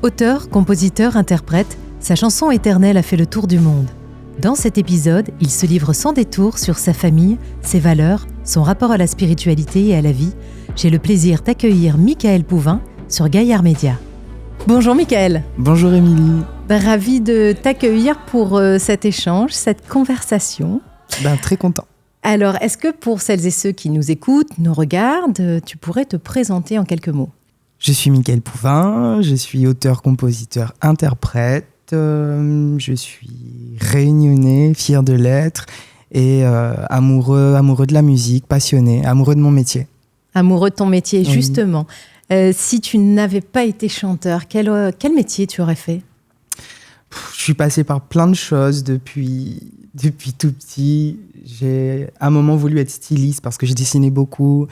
Auteur, compositeur, interprète, sa chanson éternelle a fait le tour du monde. Dans cet épisode, il se livre sans détour sur sa famille, ses valeurs, son rapport à la spiritualité et à la vie. J'ai le plaisir d'accueillir Michael Pouvin sur Gaillard Média. Bonjour Michael. Bonjour Émilie. Ravi de t'accueillir pour cet échange, cette conversation. Très content. Alors, est-ce que pour celles et ceux qui nous écoutent, nous regardent, tu pourrais te présenter en quelques mots ? Je suis Michael Pouvin, je suis auteur, compositeur, interprète. Je suis réunionnais, fier de l'être et amoureux de la musique, passionné, amoureux de mon métier. Amoureux de ton métier, oui. Justement. Si tu n'avais pas été chanteur, quel métier tu aurais fait ? Je suis passé par plein de choses depuis tout petit. J'ai à un moment voulu être styliste parce que je dessinais beaucoup.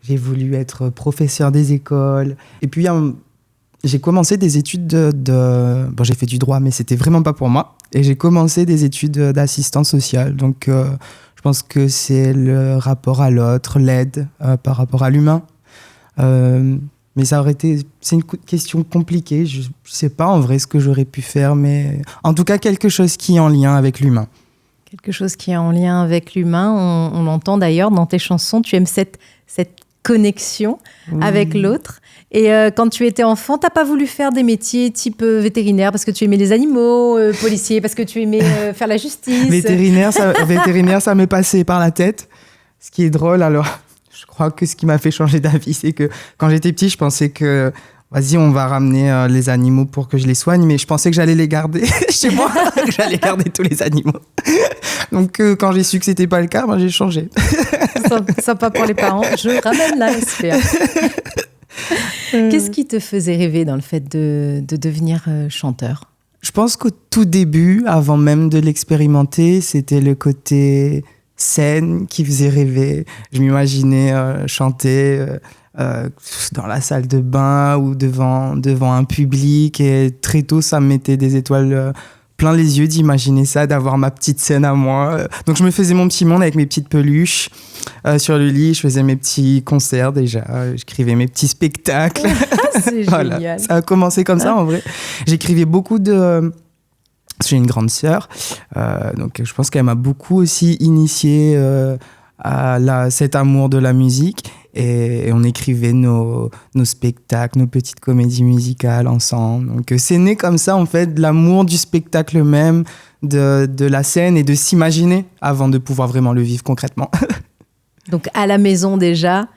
J'ai voulu être professeur des écoles. Et puis, j'ai commencé des études Bon, j'ai fait du droit, mais c'était vraiment pas pour moi. Et j'ai commencé des études d'assistance sociale. Donc, je pense que c'est le rapport à l'autre, l'aide par rapport à l'humain. Mais c'est une question compliquée. Je sais pas en vrai ce que j'aurais pu faire, mais en tout cas, quelque chose qui est en lien avec l'humain. Quelque chose qui est en lien avec l'humain. On l'entend d'ailleurs dans tes chansons. Tu aimes cette connexion avec l'autre. Et quand tu étais enfant, t'as pas voulu faire des métiers type vétérinaire parce que tu aimais les animaux, policier parce que tu aimais faire la justice. Vétérinaire, ça m'est passé par la tête. Ce qui est drôle, alors, je crois que ce qui m'a fait changer d'avis, c'est que quand j'étais petit, je pensais que vas-y, on va ramener les animaux pour que je les soigne, mais je pensais que j'allais les garder chez moi, que j'allais garder tous les animaux. Donc, quand j'ai su que c'était pas le cas, j'ai changé. Sympa pour les parents. Je ramène la sphère. Qu'est-ce qui te faisait rêver dans le fait de devenir chanteur ? Je pense qu'au tout début, avant même de l'expérimenter, c'était le côté scène qui faisait rêver. Je m'imaginais chanter dans la salle de bain ou devant un public. Et très tôt, ça me mettait des étoiles plein les yeux d'imaginer ça, d'avoir ma petite scène à moi. Donc, je me faisais mon petit monde avec mes petites peluches sur le lit. Je faisais mes petits concerts déjà. J'écrivais mes petits spectacles. C'est voilà. génial. Ça a commencé comme ça, en vrai. J'écrivais beaucoup de... J'ai une grande sœur, donc je pense qu'elle m'a beaucoup aussi initié à cet amour de la musique. Et on écrivait nos spectacles, nos petites comédies musicales ensemble. Donc c'est né comme ça, en fait, de l'amour du spectacle même, de la scène et de s'imaginer avant de pouvoir vraiment le vivre concrètement. Donc à la maison déjà,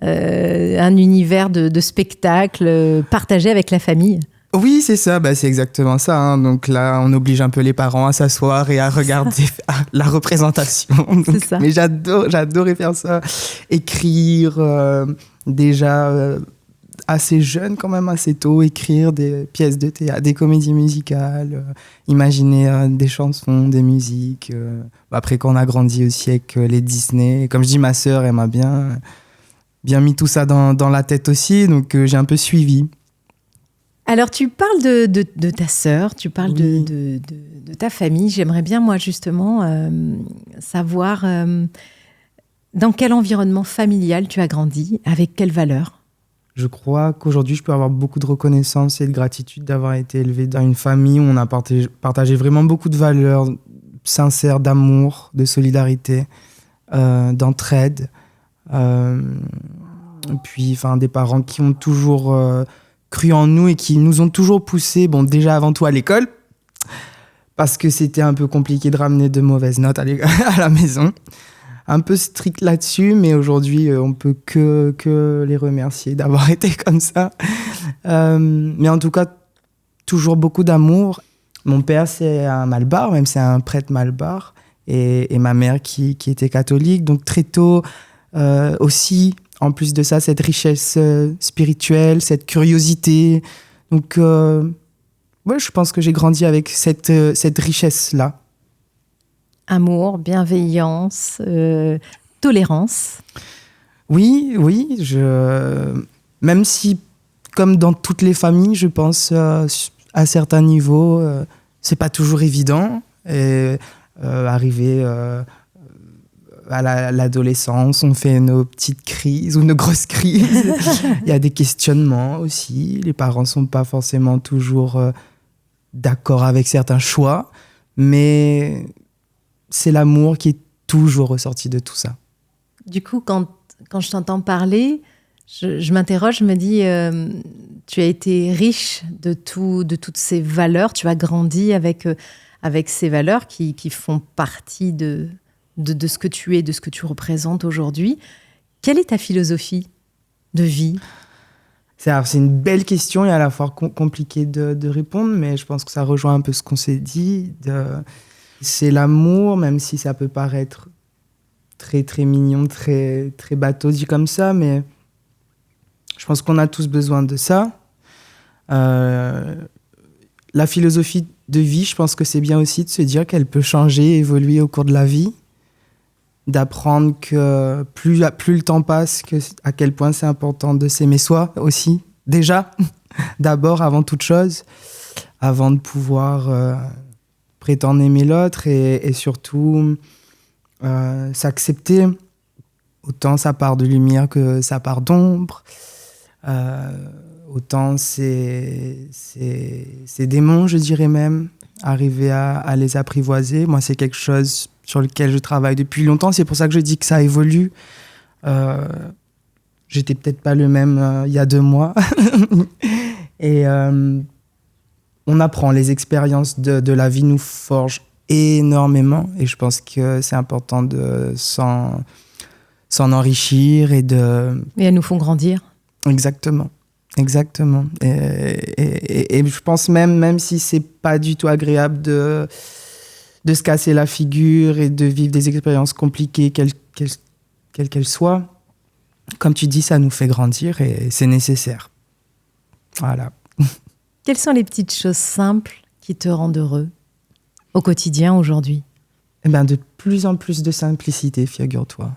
un univers de spectacle partagé avec la famille. Oui, c'est ça, c'est exactement ça. Hein. Donc là, on oblige un peu les parents à s'asseoir et à regarder la représentation. Donc, c'est ça. Mais j'adorais faire ça. Écrire, déjà assez jeune quand même, assez tôt, écrire des pièces de théâtre, des comédies musicales, imaginer des chansons, des musiques. Après, quand on a grandi aussi avec les Disney, comme je dis, ma sœur, elle m'a bien mis tout ça dans la tête aussi, donc j'ai un peu suivi. Alors, tu parles de ta sœur, tu parles oui. de ta famille. J'aimerais bien, moi, justement, savoir dans quel environnement familial tu as grandi, avec quelles valeurs ? Je crois qu'aujourd'hui, je peux avoir beaucoup de reconnaissance et de gratitude d'avoir été élevé dans une famille où on a partagé vraiment beaucoup de valeurs sincères, d'amour, de solidarité, d'entraide. Puis, des parents qui ont toujours... cru en nous et qui nous ont toujours poussés, déjà avant tout à l'école, parce que c'était un peu compliqué de ramener de mauvaises notes à la maison. Un peu strict là-dessus, mais aujourd'hui, on peut que les remercier d'avoir été comme ça. Mais en tout cas, toujours beaucoup d'amour. Mon père, c'est un malbar, même c'est un prêtre malbar, et ma mère qui était catholique. Donc très tôt, aussi... En plus de ça, cette richesse spirituelle, cette curiosité. Donc, je pense que j'ai grandi avec cette richesse-là. Amour, bienveillance, tolérance. Oui. Même si, comme dans toutes les familles, je pense, à certains niveaux, c'est pas toujours évident. Et arriver à l'adolescence, on fait nos petites crises ou nos grosses crises. Il y a des questionnements aussi. Les parents ne sont pas forcément toujours d'accord avec certains choix, mais c'est l'amour qui est toujours ressorti de tout ça. Du coup, quand je t'entends parler, je m'interroge, je me dis, tu as été riche de toutes ces valeurs, tu as grandi avec ces valeurs qui font partie de ce que tu es, de ce que tu représentes aujourd'hui. Quelle est ta philosophie de vie ? C'est une belle question et à la fois compliqué de répondre, mais je pense que ça rejoint un peu ce qu'on s'est dit. C'est l'amour, même si ça peut paraître très, très mignon, très, très bateau dit comme ça, mais je pense qu'on a tous besoin de ça. La philosophie de vie, je pense que c'est bien aussi de se dire qu'elle peut changer, évoluer au cours de la vie, d'apprendre que plus le temps passe, à quel point c'est important de s'aimer soi aussi, déjà, d'abord, avant toute chose, avant de pouvoir prétendre aimer l'autre et surtout s'accepter, autant sa part de lumière que sa part d'ombre, autant ses démons, je dirais même, arriver à les apprivoiser. Moi, c'est quelque chose sur lequel je travaille depuis longtemps. C'est pour ça que je dis que ça évolue. J'étais peut-être pas le même il y a 2 mois. Et on apprend. Les expériences de la vie nous forgent énormément. Et je pense que c'est important de s'en enrichir et elles nous font grandir. Exactement. Et je pense même si c'est pas du tout agréable de se casser la figure et de vivre des expériences compliquées, quelles qu'elles soient, comme tu dis, ça nous fait grandir et c'est nécessaire. Voilà. Quelles sont les petites choses simples qui te rendent heureux au quotidien aujourd'hui ? De plus en plus de simplicité, figure-toi.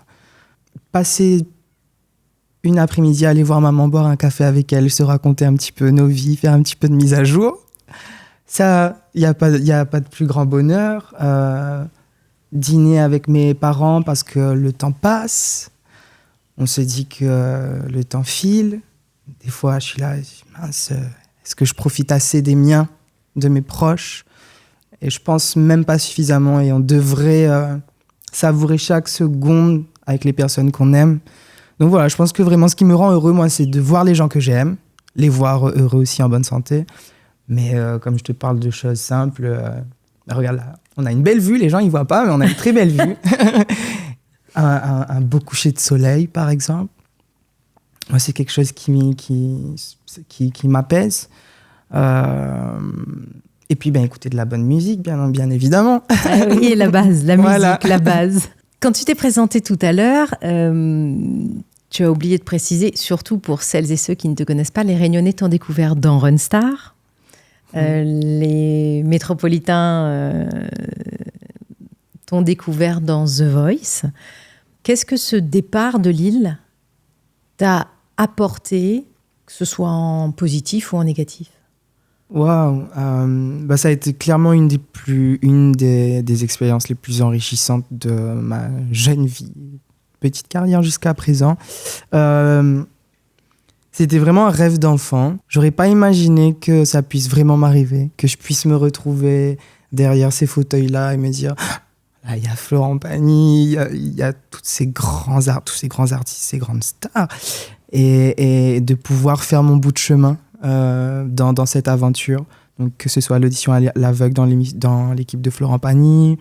Passer une après-midi à aller voir maman boire un café avec elle, se raconter un petit peu nos vies, faire un petit peu de mise à jour. Ça, il n'y a pas de plus grand bonheur. Dîner avec mes parents parce que le temps passe. On se dit que le temps file. Des fois, je suis là, je dis, mince, est-ce que je profite assez des miens, de mes proches ? Et je pense même pas suffisamment. Et on devrait savourer chaque seconde avec les personnes qu'on aime. Donc voilà, je pense que vraiment ce qui me rend heureux, moi, c'est de voir les gens que j'aime, les voir heureux aussi en bonne santé. Mais comme je te parle de choses simples, regarde là, on a une belle vue, les gens ils voient pas, mais on a une très belle vue. un beau coucher de soleil, par exemple. Moi, c'est quelque chose qui m'apaise. Et puis, écouter de la bonne musique, bien évidemment. Ah oui, la base, la musique, voilà. La base. Quand tu t'es présenté tout à l'heure, tu as oublié de préciser, surtout pour celles et ceux qui ne te connaissent pas, les Réunionnais t'ont découvert dans Runstar. Les métropolitains t'ont découvert dans The Voice. Qu'est-ce que ce départ de Lille t'a apporté, que ce soit en positif ou en négatif ? Waouh, ça a été clairement une des expériences les plus enrichissantes de ma jeune vie, petite carrière jusqu'à présent. C'était vraiment un rêve d'enfant. J'aurais pas imaginé que ça puisse vraiment m'arriver, que je puisse me retrouver derrière ces fauteuils-là et me dire, là, il y a Florent Pagny, il y a tous ces grands artistes, ces grandes stars, et de pouvoir faire mon bout de chemin dans cette aventure. Donc, que ce soit l'audition à l'aveugle dans l'équipe de Florent Pagny,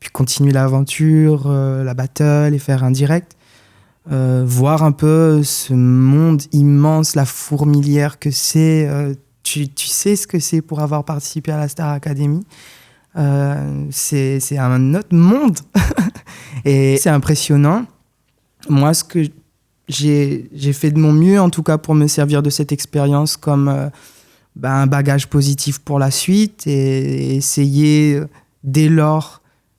puis continuer l'aventure, la battle et faire un direct. Voir un peu ce monde immense, la fourmilière que c'est. Tu sais ce que c'est pour avoir participé à la Star Academy. C'est un autre monde. Et c'est impressionnant. Moi, ce que j'ai fait de mon mieux, en tout cas pour me servir de cette expérience comme un bagage positif pour la suite et essayer, dès lors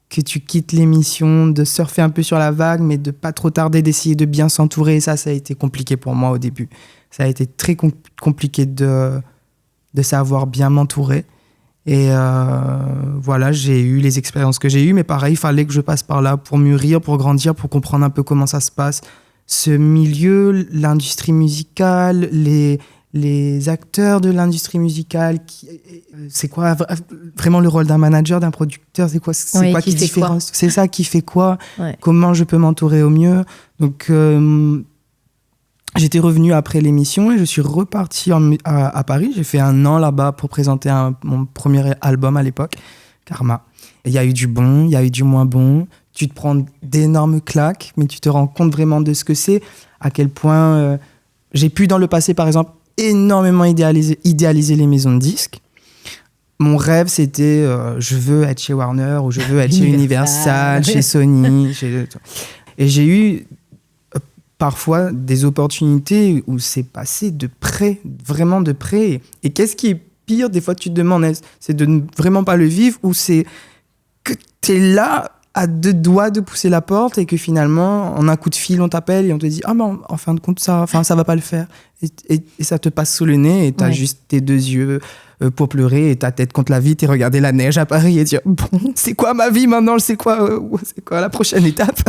que tu quittes l'émission, de surfer un peu sur la vague, mais de pas trop tarder, d'essayer de bien s'entourer. Et ça a été compliqué pour moi au début. Ça a été très compliqué de savoir bien m'entourer. Et voilà, j'ai eu les expériences que j'ai eues, mais pareil, il fallait que je passe par là pour mûrir, pour grandir, pour comprendre un peu comment ça se passe. Ce milieu, l'industrie musicale, les acteurs de l'industrie musicale, c'est quoi vraiment le rôle d'un manager, d'un producteur, c'est quoi qui différencie, c'est ça qui fait quoi, comment je peux m'entourer au mieux. Donc j'étais revenu après l'émission et je suis reparti à Paris. J'ai fait 1 an là-bas pour présenter mon premier album à l'époque, Karma. Il y a eu du bon, il y a eu du moins bon. Tu te prends d'énormes claques, mais tu te rends compte vraiment de ce que c'est, à quel point j'ai pu dans le passé, par exemple, énormément idéaliser les maisons de disques. Mon rêve, c'était je veux être chez Warner ou je veux être chez Universal, chez Sony. Et j'ai eu parfois des opportunités où c'est passé de près, vraiment de près. Et qu'est-ce qui est pire, des fois tu te demandes, c'est de ne vraiment pas le vivre ou c'est que tu es là à 2 doigts de pousser la porte et que finalement, en un coup de fil, on t'appelle et on te dit « Ah ben, en fin de compte, ça va pas le faire. » Et ça te passe sous le nez et t'as juste tes 2 yeux pour pleurer et ta tête contre la vitre et regarder la neige à Paris et dire « Bon, c'est quoi ma vie maintenant ? C'est quoi la prochaine étape ?»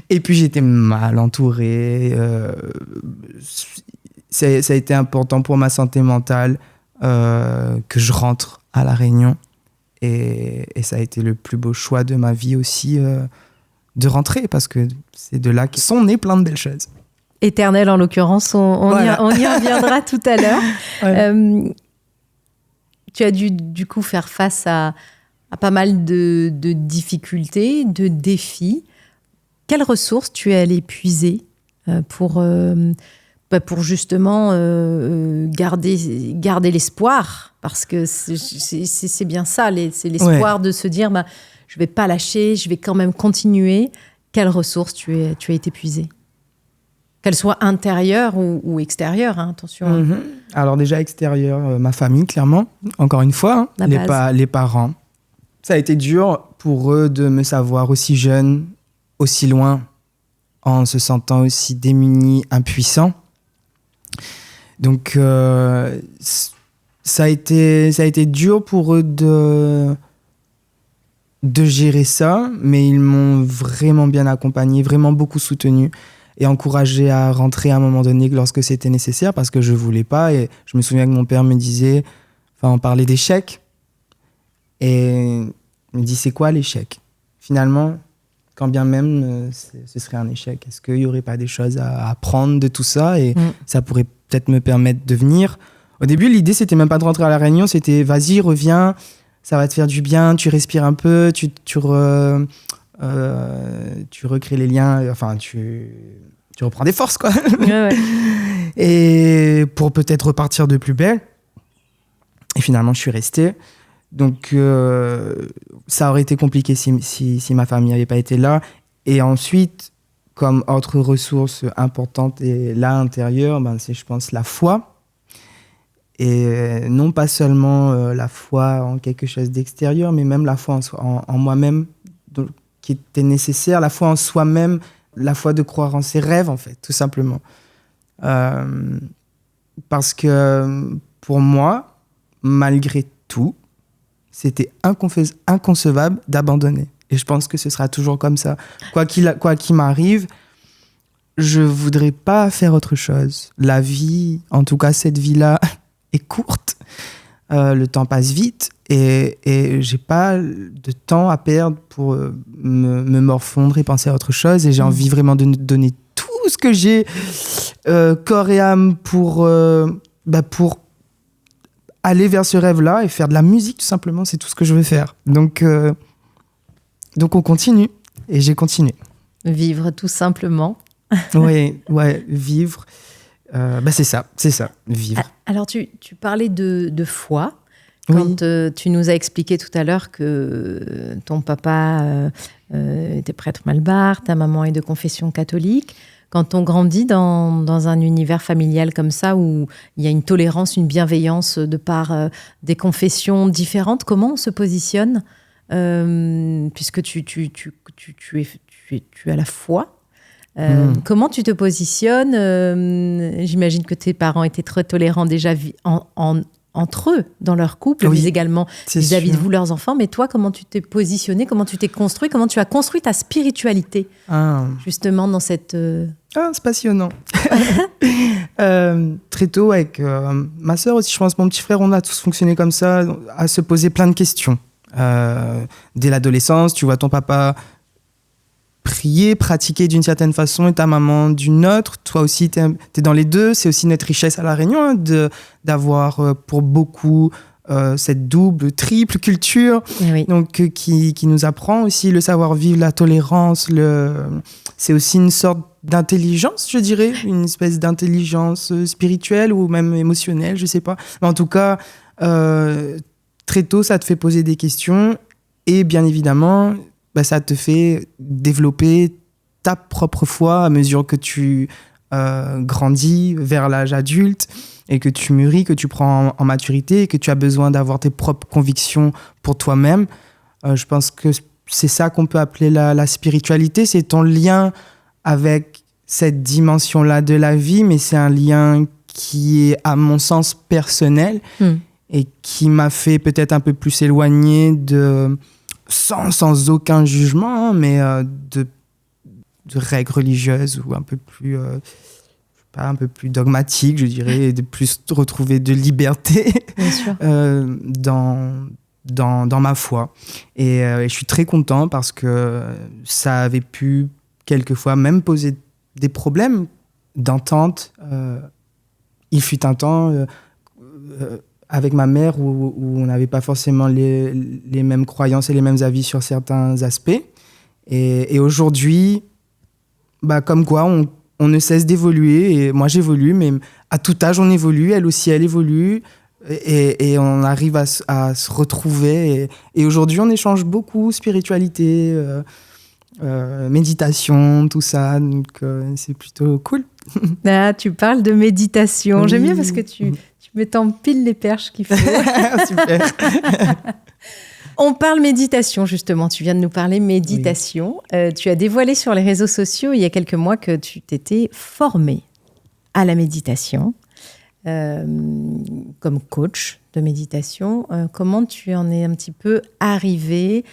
Et puis j'étais mal entouré. Ça a été important pour ma santé mentale que je rentre à La Réunion. Et ça a été le plus beau choix de ma vie aussi de rentrer parce que c'est de là que sont nées plein de belles choses. Éternel en l'occurrence, on y reviendra tout à l'heure. Ouais. Tu as dû du coup faire face à pas mal de difficultés, de défis. Quelles ressources tu es allé puiser pour justement garder l'espoir, parce que c'est bien ça, c'est l'espoir de se dire je vais pas lâcher, je vais quand même continuer. Quelles ressources tu as été puiser, qu'elles soient intérieures ou extérieures, hein, attention. Mm-hmm. Alors déjà extérieure, ma famille clairement, encore une fois, les parents. Ça a été dur pour eux de me savoir aussi jeune, aussi loin, en se sentant aussi démunis, impuissants. Donc ça a été dur pour eux de gérer ça, mais ils m'ont vraiment bien accompagné, vraiment beaucoup soutenu et encouragé à rentrer à un moment donné lorsque c'était nécessaire, parce que je voulais pas. Et je me souviens que mon père me disait, on parlait d'échec, et il me dit c'est quoi l'échec finalement, quand bien même ce serait un échec, est-ce qu'il y aurait pas des choses à apprendre de tout ça, et ça pourrait peut-être me permettre de venir. Au début, l'idée, c'était même pas de rentrer à La Réunion, c'était vas-y, reviens, ça va te faire du bien, tu respires un peu, tu recrées les liens, enfin, tu reprends des forces, quoi. Ouais. Et pour peut-être repartir de plus belle. Et finalement, je suis resté. Donc, ça aurait été compliqué si ma famille n'avait pas été là. Et ensuite, comme autre ressource importante et là intérieure, c'est, je pense, la foi. Et non pas seulement la foi en quelque chose d'extérieur, mais même la foi en moi-même, donc, qui était nécessaire, la foi en soi-même, la foi de croire en ses rêves, en fait, tout simplement. Parce que pour moi, malgré tout, c'était inconcevable d'abandonner. Et je pense que ce sera toujours comme ça. Quoi qu'il m'arrive, je ne voudrais pas faire autre chose. La vie, en tout cas cette vie-là, est courte. Le temps passe vite et je n'ai pas de temps à perdre pour me morfondre et penser à autre chose. Et j'ai envie vraiment de donner tout ce que j'ai, corps et âme, pour aller vers ce rêve-là et faire de la musique, tout simplement. C'est tout ce que je veux faire. Donc on continue. Et j'ai continué. Vivre, tout simplement. Oui, vivre. C'est ça, vivre. Alors, tu parlais de foi. Quand tu nous as expliqué tout à l'heure que ton papa était prêtre malbar, ta maman est de confession catholique. Quand on grandit dans un univers familial comme ça, où il y a une tolérance, une bienveillance de part des confessions différentes, comment on se positionne, puisque tu as la foi? Comment tu te positionnes? J'imagine que tes parents étaient très tolérants déjà entre eux, dans leur couple, mais également vis-à-vis de vous, leurs enfants. Mais toi, comment tu t'es positionné, comment tu t'es construit, comment tu as construit ta spiritualité, justement, dans cette... c'est passionnant. Très tôt, avec ma sœur aussi, je pense, mon petit frère, on a tous fonctionné comme ça, à se poser plein de questions. Dès l'adolescence, tu vois ton papa prier, pratiquer d'une certaine façon et ta maman d'une autre. Toi aussi, t'es dans les deux. C'est aussi notre richesse à La Réunion, d'avoir pour beaucoup cette double, triple culture. Donc, qui nous apprend aussi le savoir-vivre, la tolérance. C'est aussi une sorte d'intelligence, je dirais, une espèce d'intelligence spirituelle ou même émotionnelle, je sais pas. Mais en tout cas, très tôt, ça te fait poser des questions et bien évidemment, ça te fait développer ta propre foi à mesure que tu grandis vers l'âge adulte et que tu mûris, que tu prends en maturité et que tu as besoin d'avoir tes propres convictions pour toi-même. Je pense que c'est ça qu'on peut appeler la spiritualité, c'est ton lien avec cette dimension-là de la vie, mais c'est un lien qui est, à mon sens, personnel et qui m'a fait peut-être un peu plus éloigner sans aucun jugement, mais de règles religieuses ou un peu plus dogmatiques, je dirais, et de plus retrouver de liberté dans ma foi. Et je suis très content parce que ça avait pu quelquefois même poser des problèmes d'entente. Il fut un temps avec ma mère où on n'avait pas forcément les mêmes croyances et les mêmes avis sur certains aspects. Et aujourd'hui, comme quoi, on ne cesse d'évoluer. Et moi, j'évolue, mais à tout âge, on évolue. Elle aussi, elle évolue. Et on arrive à se retrouver. Et aujourd'hui, on échange beaucoup, spiritualité, méditation, tout ça. Donc, c'est plutôt cool. Tu parles de méditation. Oui. J'aime bien parce que tu me t'empiles les perches qu'il faut. Super. On parle méditation, justement. Tu viens de nous parler méditation. Oui. Tu as dévoilé sur les réseaux sociaux il y a quelques mois que tu t'étais formée à la méditation comme coach de méditation. Comment tu en es un petit peu arrivée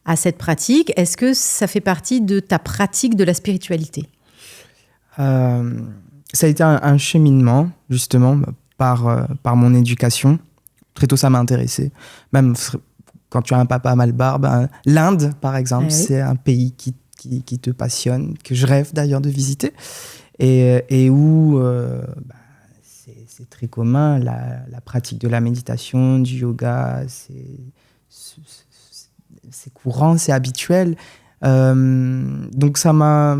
à cette pratique? Est-ce que ça fait partie de ta pratique de la spiritualité? Ça a été un cheminement, justement, par mon éducation. Très tôt, ça m'a intéressé. Même quand tu as un papa malbarbe, l'Inde, par exemple, c'est un pays qui te passionne, que je rêve d'ailleurs de visiter, et où c'est très commun, la pratique de la méditation, du yoga, c'est courant, c'est habituel. Donc ça m'a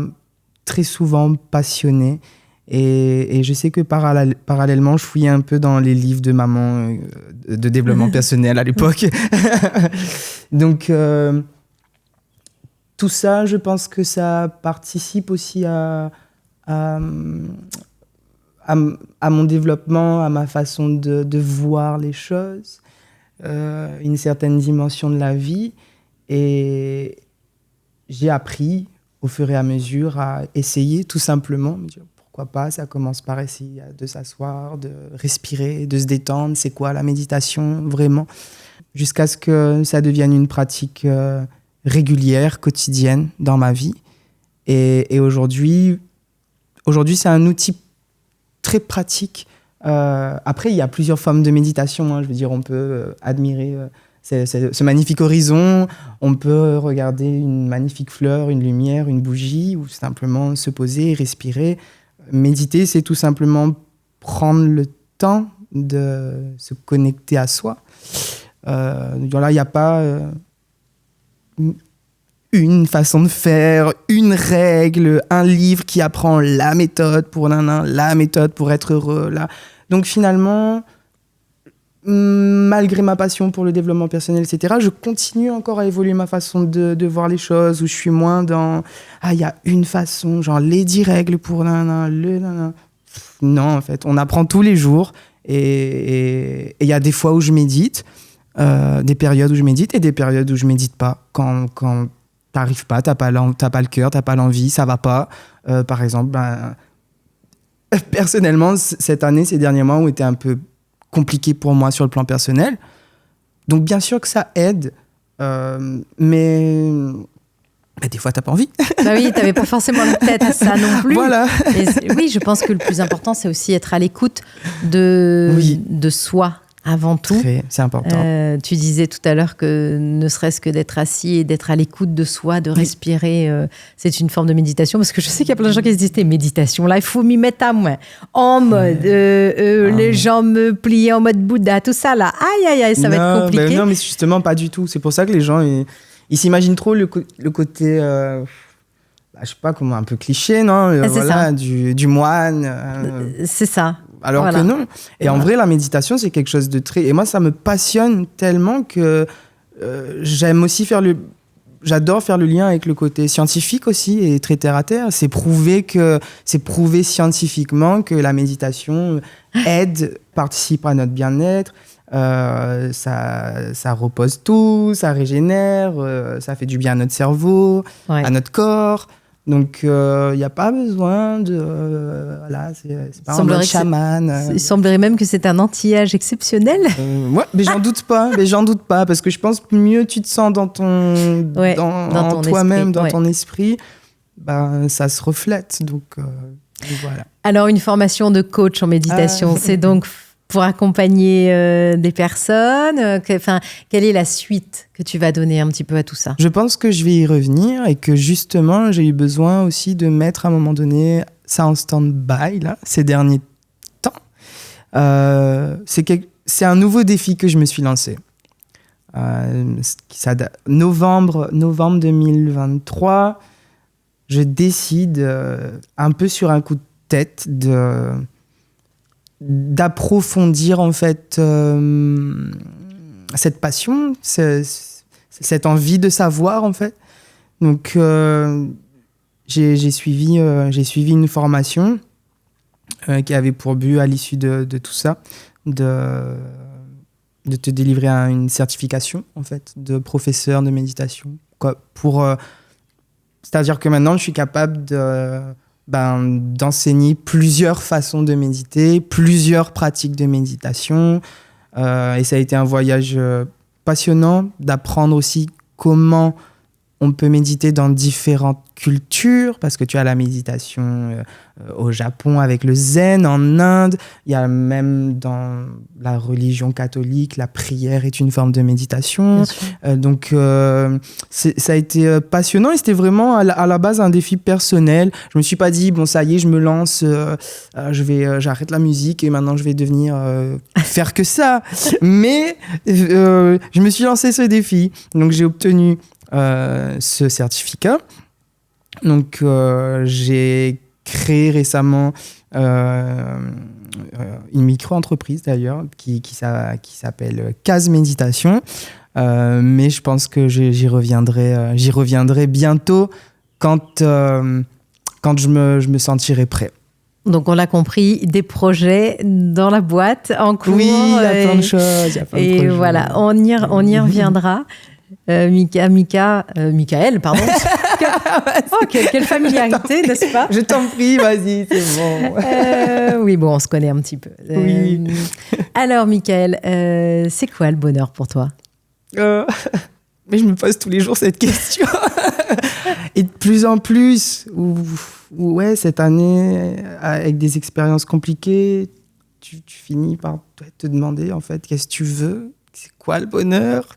très souvent passionné. Et je sais que parallèlement, je fouillais un peu dans les livres de maman de développement personnel à l'époque. Donc, tout ça, je pense que ça participe aussi à mon développement, à ma façon de voir les choses, une certaine dimension de la vie. Et j'ai appris au fur et à mesure à essayer tout simplement, me dire pourquoi pas, ça commence par essayer de s'asseoir, de respirer, de se détendre, c'est quoi la méditation vraiment, jusqu'à ce que ça devienne une pratique régulière, quotidienne dans ma vie. Et aujourd'hui, c'est un outil très pratique. Après, il y a plusieurs formes de méditation, je veux dire, on peut admirer ce magnifique horizon, on peut regarder une magnifique fleur, une lumière, une bougie, ou simplement se poser et respirer. Méditer, c'est tout simplement prendre le temps de se connecter à soi. Là, il n'y a pas une façon de faire, une règle, un livre qui apprend la méthode pour la méthode pour être heureux. Là. Donc finalement, malgré ma passion pour le développement personnel, etc., je continue encore à évoluer ma façon de voir les choses, où je suis moins dans « Ah, il y a une façon, genre les 10 règles pour Non, en fait, on apprend tous les jours. Et il y a des fois où je médite, des périodes où je médite et des périodes où je médite pas. Quand t'arrives pas, t'as pas le cœur, t'as pas l'envie, ça va pas. Par exemple, personnellement, cette année, ces derniers mois ont été un peu compliqué pour moi sur le plan personnel. Donc bien sûr que ça aide, mais des fois t'as pas envie. Bah oui, t'avais pas forcément la tête à ça non plus. Voilà. Oui, je pense que le plus important, c'est aussi être à l'écoute de soi avant tout. C'est important. Tu disais tout à l'heure que ne serait-ce que d'être assis et d'être à l'écoute de soi, de respirer, c'est une forme de méditation. Parce que je sais qu'il y a plein de gens qui se disent méditation, là, il faut m'y mettre à moi. En mode, les jambes pliées en mode Bouddha, tout ça, là. Aïe, ça va être compliqué. Non, mais justement, pas du tout. C'est pour ça que les gens, ils s'imaginent trop le côté, je sais pas comment, un peu cliché, non voilà, du moine. C'est ça. Alors que non. Et en vrai, la méditation, c'est quelque chose de très... Et moi, ça me passionne tellement que j'aime aussi j'adore faire le lien avec le côté scientifique aussi et très terre à terre. C'est prouvé scientifiquement que la méditation participe à notre bien-être. Ça repose tout, ça régénère, ça fait du bien à notre cerveau, à notre corps. Donc, il n'y a pas besoin de... voilà, c'est pas un mode chaman. Il semblerait même que c'est un anti-âge exceptionnel. Ouais, mais j'en doute pas, parce que je pense que mieux tu te sens dans ton toi-même, dans ton esprit, ça se reflète. Donc, voilà. Alors, une formation de coach en méditation, c'est donc pour accompagner des personnes. Quelle est la suite que tu vas donner un petit peu à tout ça ? Je pense que je vais y revenir et que justement, j'ai eu besoin aussi de mettre à un moment donné ça en stand-by, là, ces derniers temps. C'est un nouveau défi que je me suis lancé. Novembre 2023, je décide, un peu sur un coup de tête, d'approfondir en fait cette passion, cette envie de savoir en fait. Donc j'ai suivi une formation qui avait pour but à l'issue de tout ça de te délivrer une certification en fait de professeur de méditation. C'est-à-dire que maintenant je suis capable d'enseigner plusieurs façons de méditer, plusieurs pratiques de méditation. Et ça a été un voyage passionnant d'apprendre aussi comment on peut méditer dans différentes cultures, parce que tu as la méditation au Japon avec le zen, en Inde, il y a même dans la religion catholique, la prière est une forme de méditation. Donc ça a été passionnant et c'était vraiment à la base un défi personnel. Je me suis pas dit, bon ça y est, je me lance, j'arrête la musique et maintenant je vais devenir faire que ça. Mais je me suis lancé ce défi. Donc j'ai obtenu ce certificat. Donc j'ai créé récemment une micro-entreprise d'ailleurs qui s'appelle Case Méditation, mais je pense que j'y reviendrai bientôt quand je me sentirai prêt. Donc on l'a compris, des projets dans la boîte en cours. Oui, il y a plein de choses, il y a plein de projets. Et voilà, on y reviendra. Michael, pardon. Oh, quelle familiarité, n'est-ce pas ? Je t'en prie, vas-y, c'est bon. Oui, bon, on se connaît un petit peu. Oui. Alors, Michael, c'est quoi le bonheur pour toi ? Mais je me pose tous les jours cette question. Et de plus en plus, ouais, cette année, avec des expériences compliquées, tu finis par te demander, en fait, qu'est-ce que tu veux ? C'est quoi le bonheur ?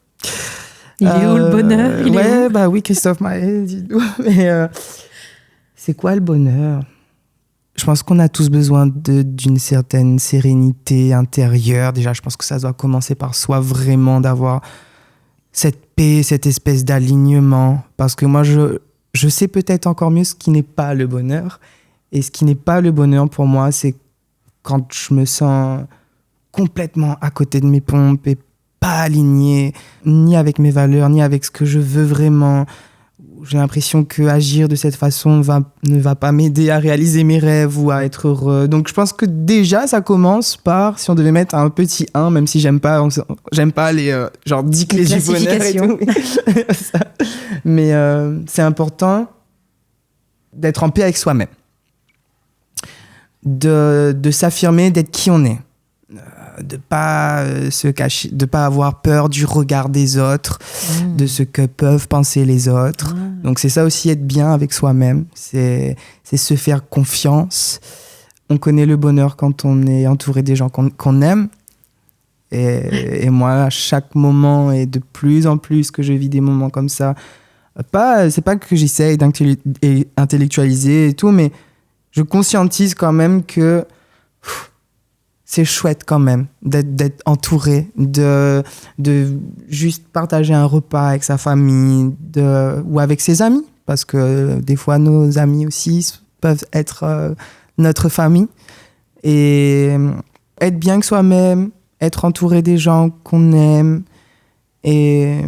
Il est où le bonheur ? Oui, Christophe Maé, dis-nous. Mais c'est quoi le bonheur ? Je pense qu'on a tous besoin d'une certaine sérénité intérieure. Déjà, je pense que ça doit commencer par soi, vraiment d'avoir cette paix, cette espèce d'alignement. Parce que moi, je sais peut-être encore mieux ce qui n'est pas le bonheur. Et ce qui n'est pas le bonheur pour moi, c'est quand je me sens complètement à côté de mes pompes et pas aligné, ni avec mes valeurs, ni avec ce que je veux vraiment. J'ai l'impression que agir de cette façon ne va pas m'aider à réaliser mes rêves ou à être heureux. Donc je pense que déjà, ça commence par, si on devait mettre un petit 1, même si j'aime pas les 10 clés du bonheur et tout. Mais c'est important d'être en paix avec soi-même. De s'affirmer, d'être qui on est. de pas se cacher, de pas avoir peur du regard des autres, de ce que peuvent penser les autres. Donc c'est ça aussi, être bien avec soi-même, c'est se faire confiance. On connaît le bonheur quand on est entouré des gens qu'on aime. Et moi, à chaque moment, et de plus en plus que je vis des moments comme ça, c'est pas que j'essaye d'intellectualiser et tout, mais je conscientise quand même que c'est chouette quand même d'être entouré, de juste partager un repas avec sa famille ou avec ses amis, parce que des fois nos amis aussi peuvent être notre famille. Et être bien que soi-même, être entouré des gens qu'on aime, et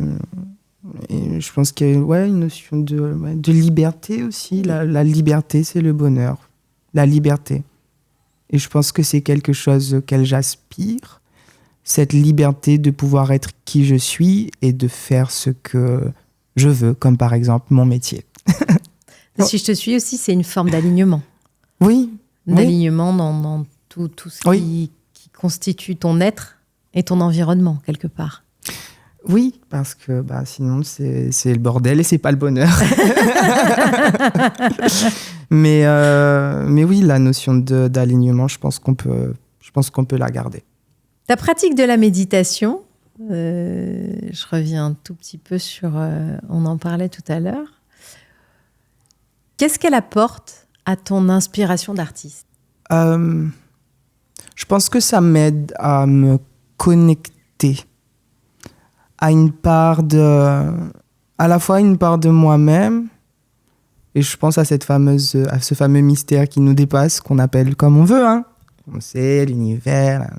je pense qu'il y a une notion de liberté aussi. La liberté, c'est le bonheur. La liberté. Et je pense que c'est quelque chose auquel j'aspire, cette liberté de pouvoir être qui je suis et de faire ce que je veux, comme par exemple mon métier. Si je te suis aussi, c'est une forme d'alignement. Oui. D'alignement dans tout ce qui constitue ton être et ton environnement, quelque part. Oui, parce que sinon c'est le bordel et c'est pas le bonheur. mais oui, la notion d'alignement, je pense qu'on peut la garder. Ta pratique de la méditation, je reviens un tout petit peu sur, on en parlait tout à l'heure. Qu'est-ce qu'elle apporte à ton inspiration d'artiste ? Je pense que ça m'aide à me connecter à la fois une part de moi-même, et je pense à ce fameux mystère qui nous dépasse, qu'on appelle comme on veut, hein. On sait, l'univers,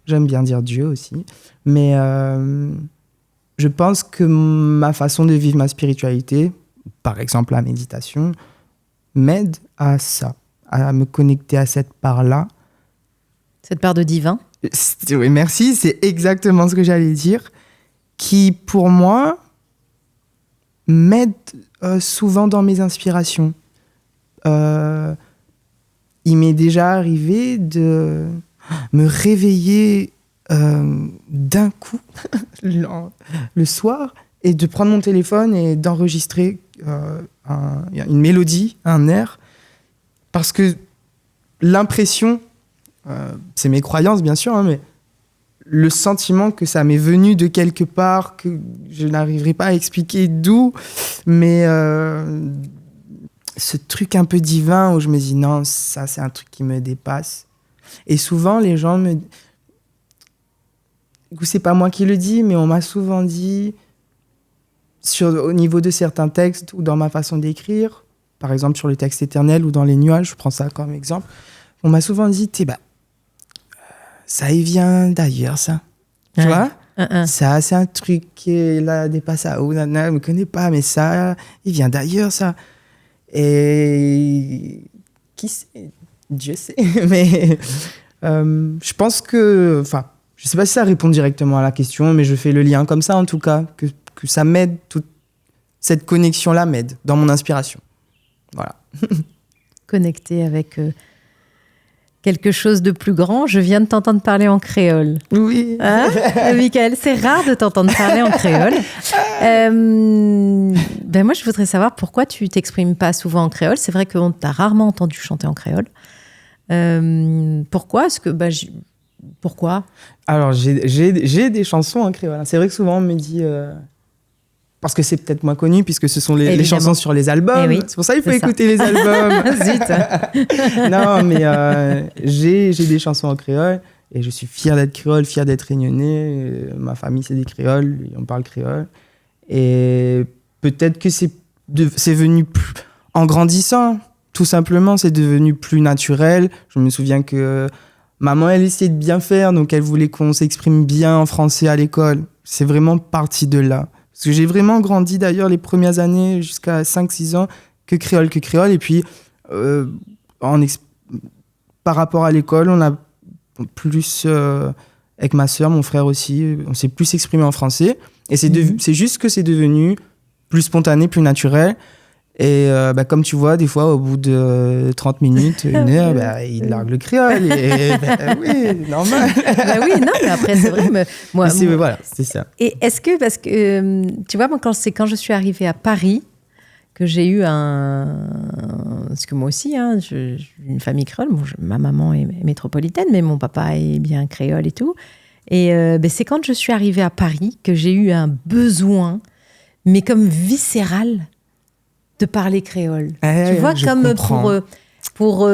j'aime bien dire Dieu aussi, mais je pense que ma façon de vivre ma spiritualité, par exemple la méditation, m'aide à ça, à me connecter à cette part-là. Cette part de divin ? Oui, merci, c'est exactement ce que j'allais dire, qui, pour moi, m'aide souvent dans mes inspirations. Il m'est déjà arrivé de me réveiller d'un coup le soir et de prendre mon téléphone et d'enregistrer une mélodie, un air, parce que l'impression, c'est mes croyances bien sûr, hein, mais le sentiment que ça m'est venu de quelque part, que je n'arriverai pas à expliquer d'où, mais ce truc un peu divin où je me dis non, ça c'est un truc qui me dépasse. Et souvent les gens c'est pas moi qui le dis, mais on m'a souvent dit, au niveau de certains textes ou dans ma façon d'écrire, par exemple sur le texte éternel ou dans les nuages, je prends ça comme exemple, on m'a souvent dit, ça y vient d'ailleurs, ça. Tu vois ? Ça, c'est un truc qui là dépasse à haut, je ne me connais pas, mais ça, il vient d'ailleurs, ça. Et qui sait ? Dieu sait. Mais je pense que, je ne sais pas si ça répond directement à la question, mais je fais le lien comme ça, en tout cas, que ça m'aide, toute cette connexion-là m'aide dans mon inspiration. Voilà. Connecter avec quelque chose de plus grand. Je viens de t'entendre parler en créole. Oui. Hein, Michael, c'est rare de t'entendre parler en créole. Moi, je voudrais savoir pourquoi tu t'exprimes pas souvent en créole. C'est vrai qu'on t'a rarement entendu chanter en créole. Pourquoi ? Pourquoi ? Alors, j'ai des chansons en créole. C'est vrai que souvent, on me dit... Parce que c'est peut-être moins connu, puisque ce sont les chansons sur les albums. Oui, c'est pour ça qu'il faut écouter les albums. Zut. Non, mais j'ai des chansons en créole, et je suis fier d'être créole, fier d'être réunionnais. Ma famille, c'est des créoles, on parle créole. Et peut-être que c'est venu en grandissant, tout simplement, c'est devenu plus naturel. Je me souviens que maman, elle essayait de bien faire, donc elle voulait qu'on s'exprime bien en français à l'école. C'est vraiment parti de là. Parce que j'ai vraiment grandi d'ailleurs les premières années jusqu'à 5-6 ans que créole. Et puis, par rapport à l'école, on a plus, avec ma sœur, mon frère aussi, on s'est plus exprimé en français. Et c'est juste que c'est devenu plus spontané, plus naturel. Et comme tu vois, des fois, au bout de 30 minutes, une heure, il largue le créole. Et oui, normal. Oui, non, mais après, c'est vrai. Mais moi, voilà, c'est ça. Et est-ce que, parce que, tu vois, moi, quand je suis arrivée à Paris, que j'ai eu parce que moi aussi, j'ai une famille créole. Bon, ma maman est métropolitaine, mais mon papa est bien créole et tout. Et c'est quand je suis arrivée à Paris que j'ai eu un besoin, mais comme viscéral, de parler créole. Tu vois, comme pour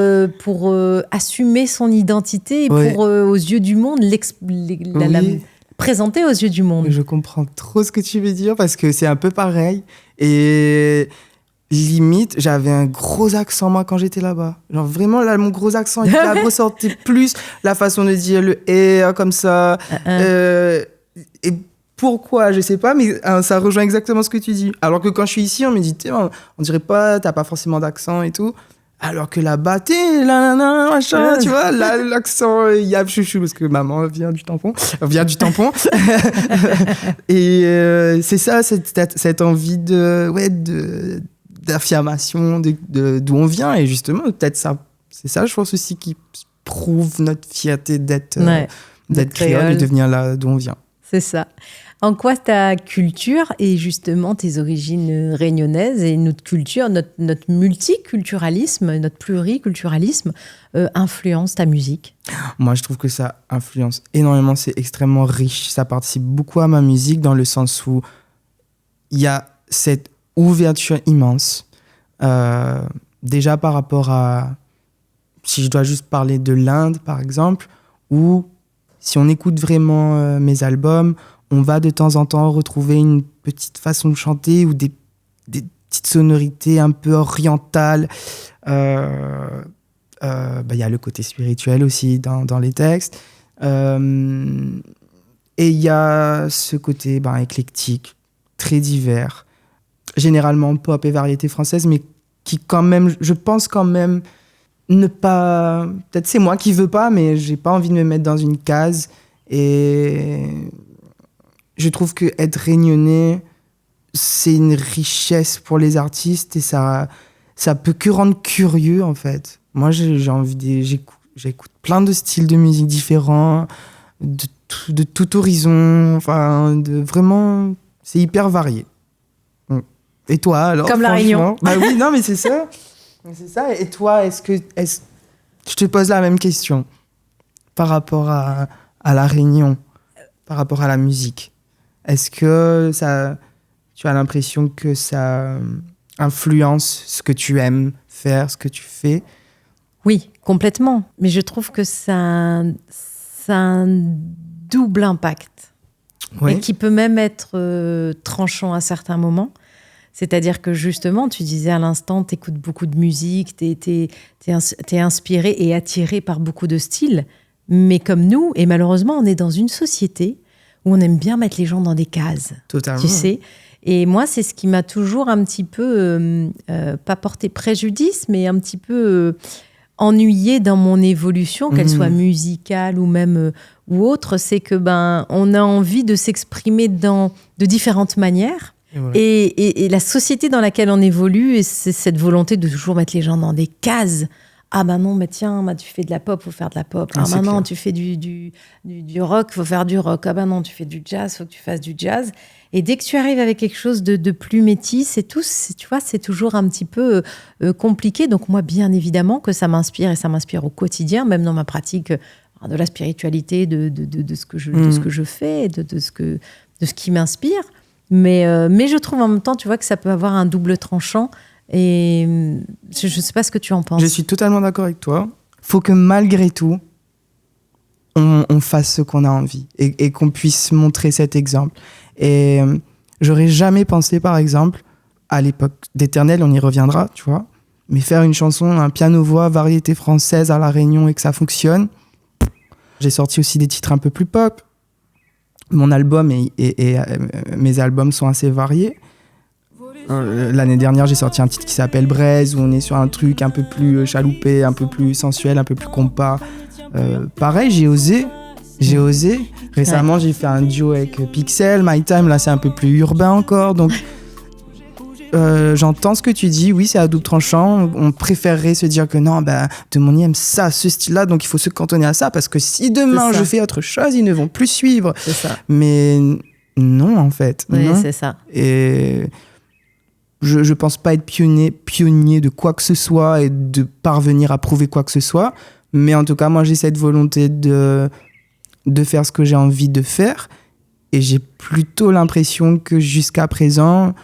assumer son identité et pour, aux yeux du monde, la présenter aux yeux du monde. Je comprends trop ce que tu veux dire parce que c'est un peu pareil. Et limite, j'avais un gros accent, moi, quand j'étais là-bas. Genre, vraiment, là, mon gros accent, il ressortait plus la façon de dire le « et » comme ça. Et pourquoi, je sais pas, mais ça rejoint exactement ce que tu dis. Alors que quand je suis ici, on me dit, on dirait pas, t'as pas forcément d'accent et tout. Alors que là-bas, machin, tu vois, là, l'accent, yab chouchou, parce que maman vient du tampon. Et c'est ça, cette envie d'affirmation d'où on vient. Et justement, peut-être ça, c'est ça, je pense aussi, qui prouve notre fierté d'être créole et de venir là d'où on vient. C'est ça. En quoi ta culture et justement tes origines réunionnaises et notre culture, notre multiculturalisme, notre pluriculturalisme influence ta musique? Moi, je trouve que ça influence énormément. C'est extrêmement riche. Ça participe beaucoup à ma musique dans le sens où il y a cette ouverture immense. Déjà par rapport à... Si je dois juste parler de l'Inde, par exemple, où si on écoute vraiment mes albums, on va de temps en temps retrouver une petite façon de chanter ou des petites sonorités un peu orientales. Y a le côté spirituel aussi dans les textes. Et il y a ce côté éclectique, très divers, généralement pop et variété française, mais qui quand même, je pense quand même, ne pas... Peut-être c'est moi qui veux pas, mais j'ai pas envie de me mettre dans une case. Et je trouve que être réunionnais, c'est une richesse pour les artistes et ça peut que rendre curieux, en fait. Moi, j'écoute plein de styles de musique différents, de tout horizon. Enfin, vraiment, c'est hyper varié. Et toi, alors? Comme la Réunion. Oui, non, mais c'est ça. C'est ça. Et toi, je te pose la même question par rapport à la Réunion, par rapport à la musique. Est-ce que tu as l'impression que ça influence ce que tu aimes faire, ce que tu fais? Oui, complètement. Mais je trouve que ça a un double impact. Et qui peut même être tranchant à certains moments. C'est-à-dire que justement, tu disais à l'instant, tu écoutes beaucoup de musique, t'es inspiré et attiré par beaucoup de styles. Mais comme nous, et malheureusement, on est dans une société où on aime bien mettre les gens dans des cases. Totalement. Tu sais. Et moi, c'est ce qui m'a toujours un petit peu, pas porté préjudice, mais un petit peu ennuyée dans mon évolution, qu'elle soit musicale ou même ou autre. C'est que on a envie de s'exprimer de différentes manières. Et la société dans laquelle on évolue, c'est cette volonté de toujours mettre les gens dans des cases. Ah non, mais tiens, tu fais de la pop, faut faire de la pop. Non, tu fais du rock, faut faire du rock. Non, tu fais du jazz, faut que tu fasses du jazz. Et dès que tu arrives avec quelque chose de plus métis, tu vois, c'est toujours un petit peu compliqué. Donc moi, bien évidemment que ça m'inspire et ça m'inspire au quotidien, même dans ma pratique de la spiritualité, de ce que je fais, de ce qui m'inspire. Mais je trouve en même temps, tu vois, que ça peut avoir un double tranchant. Et je ne sais pas ce que tu en penses. Je suis totalement d'accord avec toi. Il faut que malgré tout, on fasse ce qu'on a envie et qu'on puisse montrer cet exemple. Et j'aurais jamais pensé, par exemple, à l'époque d'Éternel, on y reviendra, tu vois, mais faire une chanson, un piano-voix, variété française à La Réunion et que ça fonctionne. J'ai sorti aussi des titres un peu plus pop. Mon album et mes albums sont assez variés. L'année dernière, j'ai sorti un titre qui s'appelle Braise, où on est sur un truc un peu plus chaloupé, un peu plus sensuel, un peu plus compas. Pareil, j'ai osé. Récemment, j'ai fait un duo avec Pixel, My Time, là c'est un peu plus urbain encore. Donc, j'entends ce que tu dis, oui, c'est à double tranchant. On préférerait se dire que non, Demonny aime ça, ce style-là, donc il faut se cantonner à ça, parce que si demain je fais autre chose, ils ne vont plus suivre. C'est ça. Mais non, en fait. Oui, non. c'est ça. Et je pense pas être pionnier de quoi que ce soit et de parvenir à prouver quoi que ce soit. Mais en tout cas, moi, j'ai cette volonté de faire ce que j'ai envie de faire. Et j'ai plutôt l'impression que jusqu'à présent,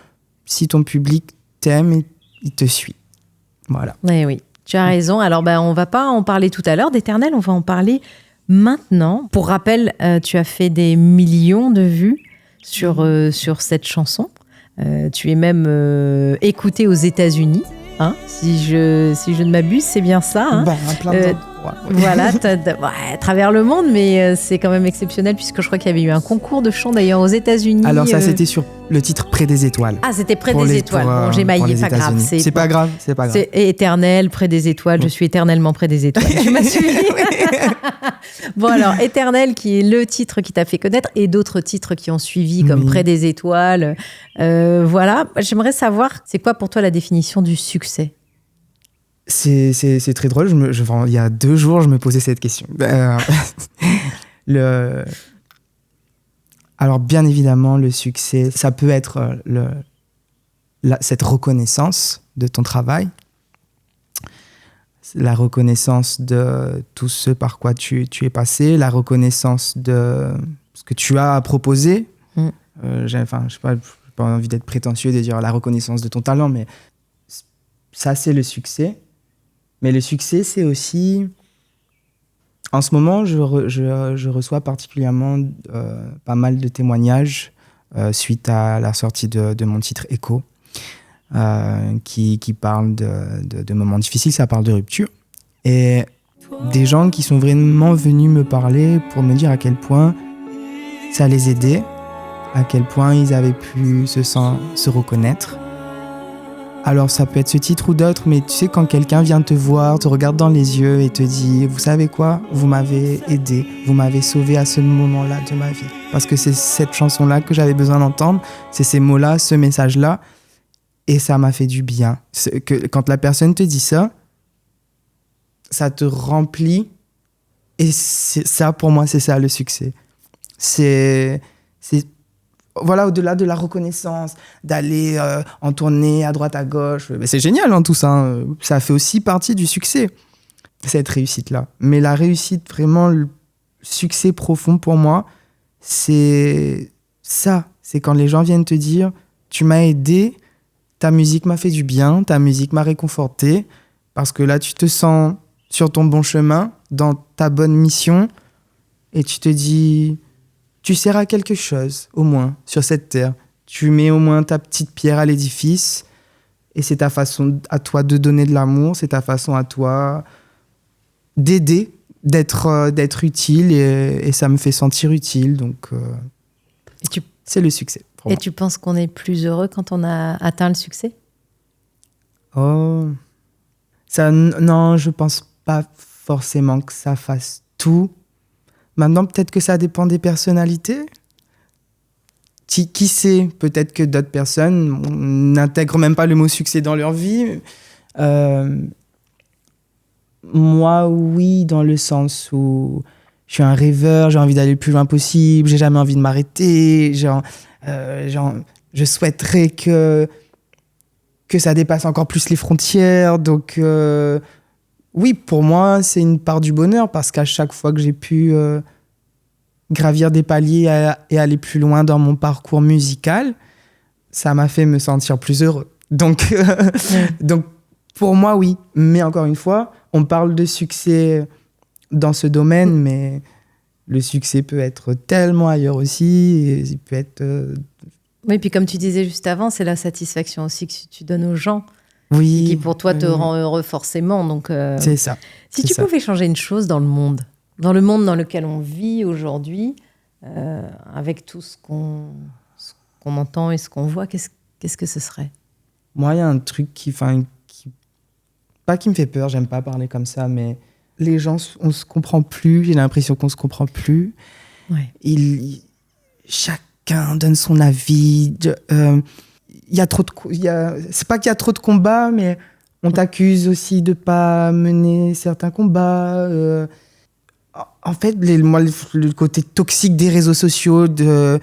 si ton public t'aime, il te suit. Voilà. Oui, tu as raison. Alors, on va pas en parler tout à l'heure d'Éternel, on va en parler maintenant. Pour rappel, tu as fait des millions de vues sur cette chanson. Tu es même écouté aux États-Unis. Hein, si je ne m'abuse, c'est bien ça. Hein. Plein de temps. Voilà, à travers le monde, mais c'est quand même exceptionnel puisque je crois qu'il y avait eu un concours de chant d'ailleurs aux États-Unis. Alors ça, c'était sur le titre Près des étoiles. Ah, c'était Près des étoiles. Bon, j'ai maillé, pas grave. C'est pas grave, c'est pas grave. C'est éternel, près des étoiles. Je suis éternellement près des étoiles. Tu m'as suivi. Bon alors, Éternel, qui est le titre qui t'a fait connaître, et d'autres titres qui ont suivi, comme Près des étoiles. Voilà, j'aimerais savoir, c'est quoi pour toi la définition du succès ? C'est très drôle. Il y a 2 jours, je me posais cette question. Alors, bien évidemment, le succès, ça peut être cette reconnaissance de ton travail, la reconnaissance de tout ce par quoi tu es passé, la reconnaissance de ce que tu as à proposer. J'ai pas envie d'être prétentieux de dire la reconnaissance de ton talent, mais ça, c'est le succès. Mais le succès, c'est aussi... En ce moment, je reçois particulièrement pas mal de témoignages suite à la sortie de mon titre Écho, qui parle de moments difficiles, ça parle de rupture. Et des gens qui sont vraiment venus me parler pour me dire à quel point ça les aidait, à quel point ils avaient pu se reconnaître. Alors ça peut être ce titre ou d'autres, mais tu sais, quand quelqu'un vient te voir, te regarde dans les yeux et te dit « Vous savez quoi ? Vous m'avez aidé, vous m'avez sauvé à ce moment-là de ma vie. » Parce que c'est cette chanson-là que j'avais besoin d'entendre, c'est ces mots-là, ce message-là, et ça m'a fait du bien. Quand la personne te dit ça, ça te remplit, et ça, pour moi, c'est ça le succès. C'est voilà, au-delà de la reconnaissance, d'aller en tournée à droite, à gauche. Mais c'est génial, hein, tout ça. Hein. Ça fait aussi partie du succès, cette réussite-là. Mais la réussite, vraiment, le succès profond pour moi, c'est ça. C'est quand les gens viennent te dire « Tu m'as aidé, ta musique m'a fait du bien, ta musique m'a réconforté. » Parce que là, tu te sens sur ton bon chemin, dans ta bonne mission, et tu te dis... Tu sers à quelque chose, au moins, sur cette terre. Tu mets au moins ta petite pierre à l'édifice et c'est ta façon à toi de donner de l'amour, c'est ta façon à toi d'aider, d'être utile et ça me fait sentir utile. Donc, c'est le succès. Et tu penses qu'on est plus heureux quand on a atteint le succès ? Non, je pense pas forcément que ça fasse tout. Maintenant, peut-être que ça dépend des personnalités. Qui sait ? Peut-être que d'autres personnes n'intègrent même pas le mot succès dans leur vie. Moi, oui, dans le sens où je suis un rêveur, j'ai envie d'aller le plus loin possible, j'ai jamais envie de m'arrêter. Je souhaiterais que ça dépasse encore plus les frontières. Donc, oui, pour moi, c'est une part du bonheur parce qu'à chaque fois que j'ai pu gravir des paliers et aller plus loin dans mon parcours musical, ça m'a fait me sentir plus heureux. Donc, donc pour moi, oui. Mais encore une fois, on parle de succès dans ce domaine, mais le succès peut être tellement ailleurs aussi. Et il peut être... Oui, puis comme tu disais juste avant, c'est la satisfaction aussi que tu donnes aux gens. Oui, qui pour toi te rend heureux forcément. Donc, c'est ça. Si tu pouvais changer une chose dans le monde dans lequel on vit aujourd'hui, avec tout ce qu'on entend et ce qu'on voit, qu'est-ce que ce serait ? Moi, il y a un truc pas qui me fait peur, j'aime pas parler comme ça, mais les gens, on se comprend plus, j'ai l'impression qu'on se comprend plus. Ouais. Chacun donne son avis. c'est pas qu'il y a trop de combats, mais on t'accuse aussi de pas mener certains combats. En fait, moi, le côté toxique des réseaux sociaux, des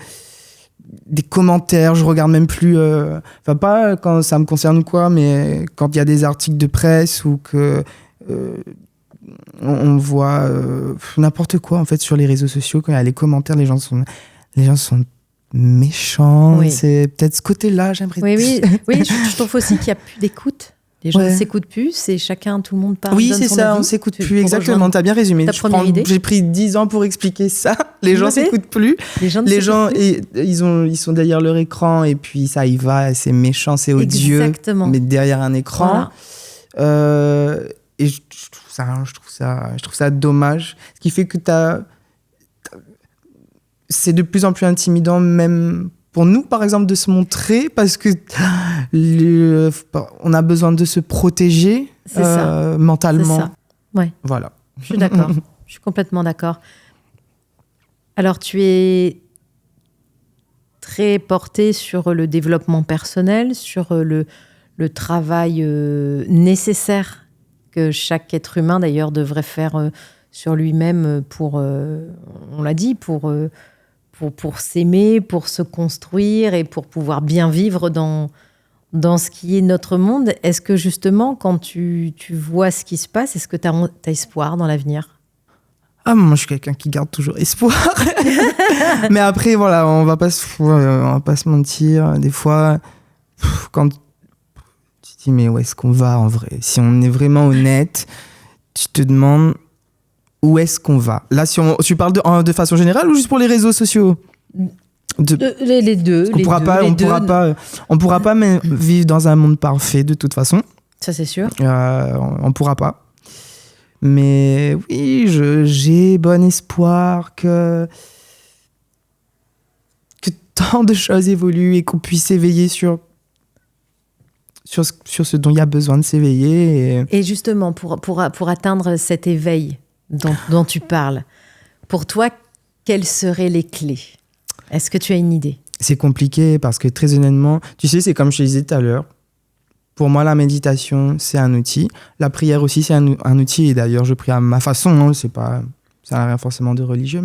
commentaires, je regarde même plus. Enfin, pas quand ça me concerne ou quoi, mais quand il y a des articles de presse ou que on voit n'importe quoi en fait sur les réseaux sociaux, quand il y a les commentaires, les gens sont méchants. Oui. C'est peut-être ce côté-là, j'aimerais. Oui, je trouve aussi qu'il n'y a plus d'écoute. Les gens ne s'écoutent plus, c'est chacun, tout le monde parle. Oui, c'est ça, on ne s'écoute plus, exactement. Tu as bien résumé. J'ai pris 10 ans pour expliquer ça. Les gens ne s'écoutent plus. Les gens ils sont derrière leur écran et puis ça y va, c'est méchant, c'est odieux. Exactement. Mais derrière un écran. Voilà. Et je trouve ça dommage. Ce qui fait que c'est de plus en plus intimidant, même pour nous, par exemple, de se montrer, parce que on a besoin de se protéger mentalement. C'est ça. Ouais. Voilà. Je suis d'accord. Je suis complètement d'accord. Alors, tu es très porté sur le développement personnel, sur le travail nécessaire que chaque être humain, d'ailleurs, devrait faire sur lui-même pour, on l'a dit, pour s'aimer, pour se construire et pour pouvoir bien vivre dans ce qui est notre monde. Est-ce que justement, quand tu vois ce qui se passe, est-ce que tu as espoir dans l'avenir ? Moi, je suis quelqu'un qui garde toujours espoir. Mais après, voilà, on va pas se mentir. Des fois, quand tu te dis, mais où est-ce qu'on va en vrai ? Si on est vraiment honnête, tu te demandes où est-ce qu'on va ? Là, tu parles de façon générale ou juste pour les réseaux sociaux ? Les deux. On pourra pas même vivre dans un monde parfait de toute façon. Ça, c'est sûr. On pourra pas. Mais oui, j'ai bon espoir que tant de choses évoluent et qu'on puisse s'éveiller sur ce dont il y a besoin de s'éveiller. Et justement, pour atteindre cet éveil dont tu parles, pour toi, quelles seraient les clés ? Est-ce que tu as une idée ? C'est compliqué parce que très honnêtement, tu sais, c'est comme je te disais tout à l'heure. Pour moi, la méditation, c'est un outil. La prière aussi, c'est un outil. Et d'ailleurs, je prie à ma façon. Hein, ça n'a rien forcément de religieux.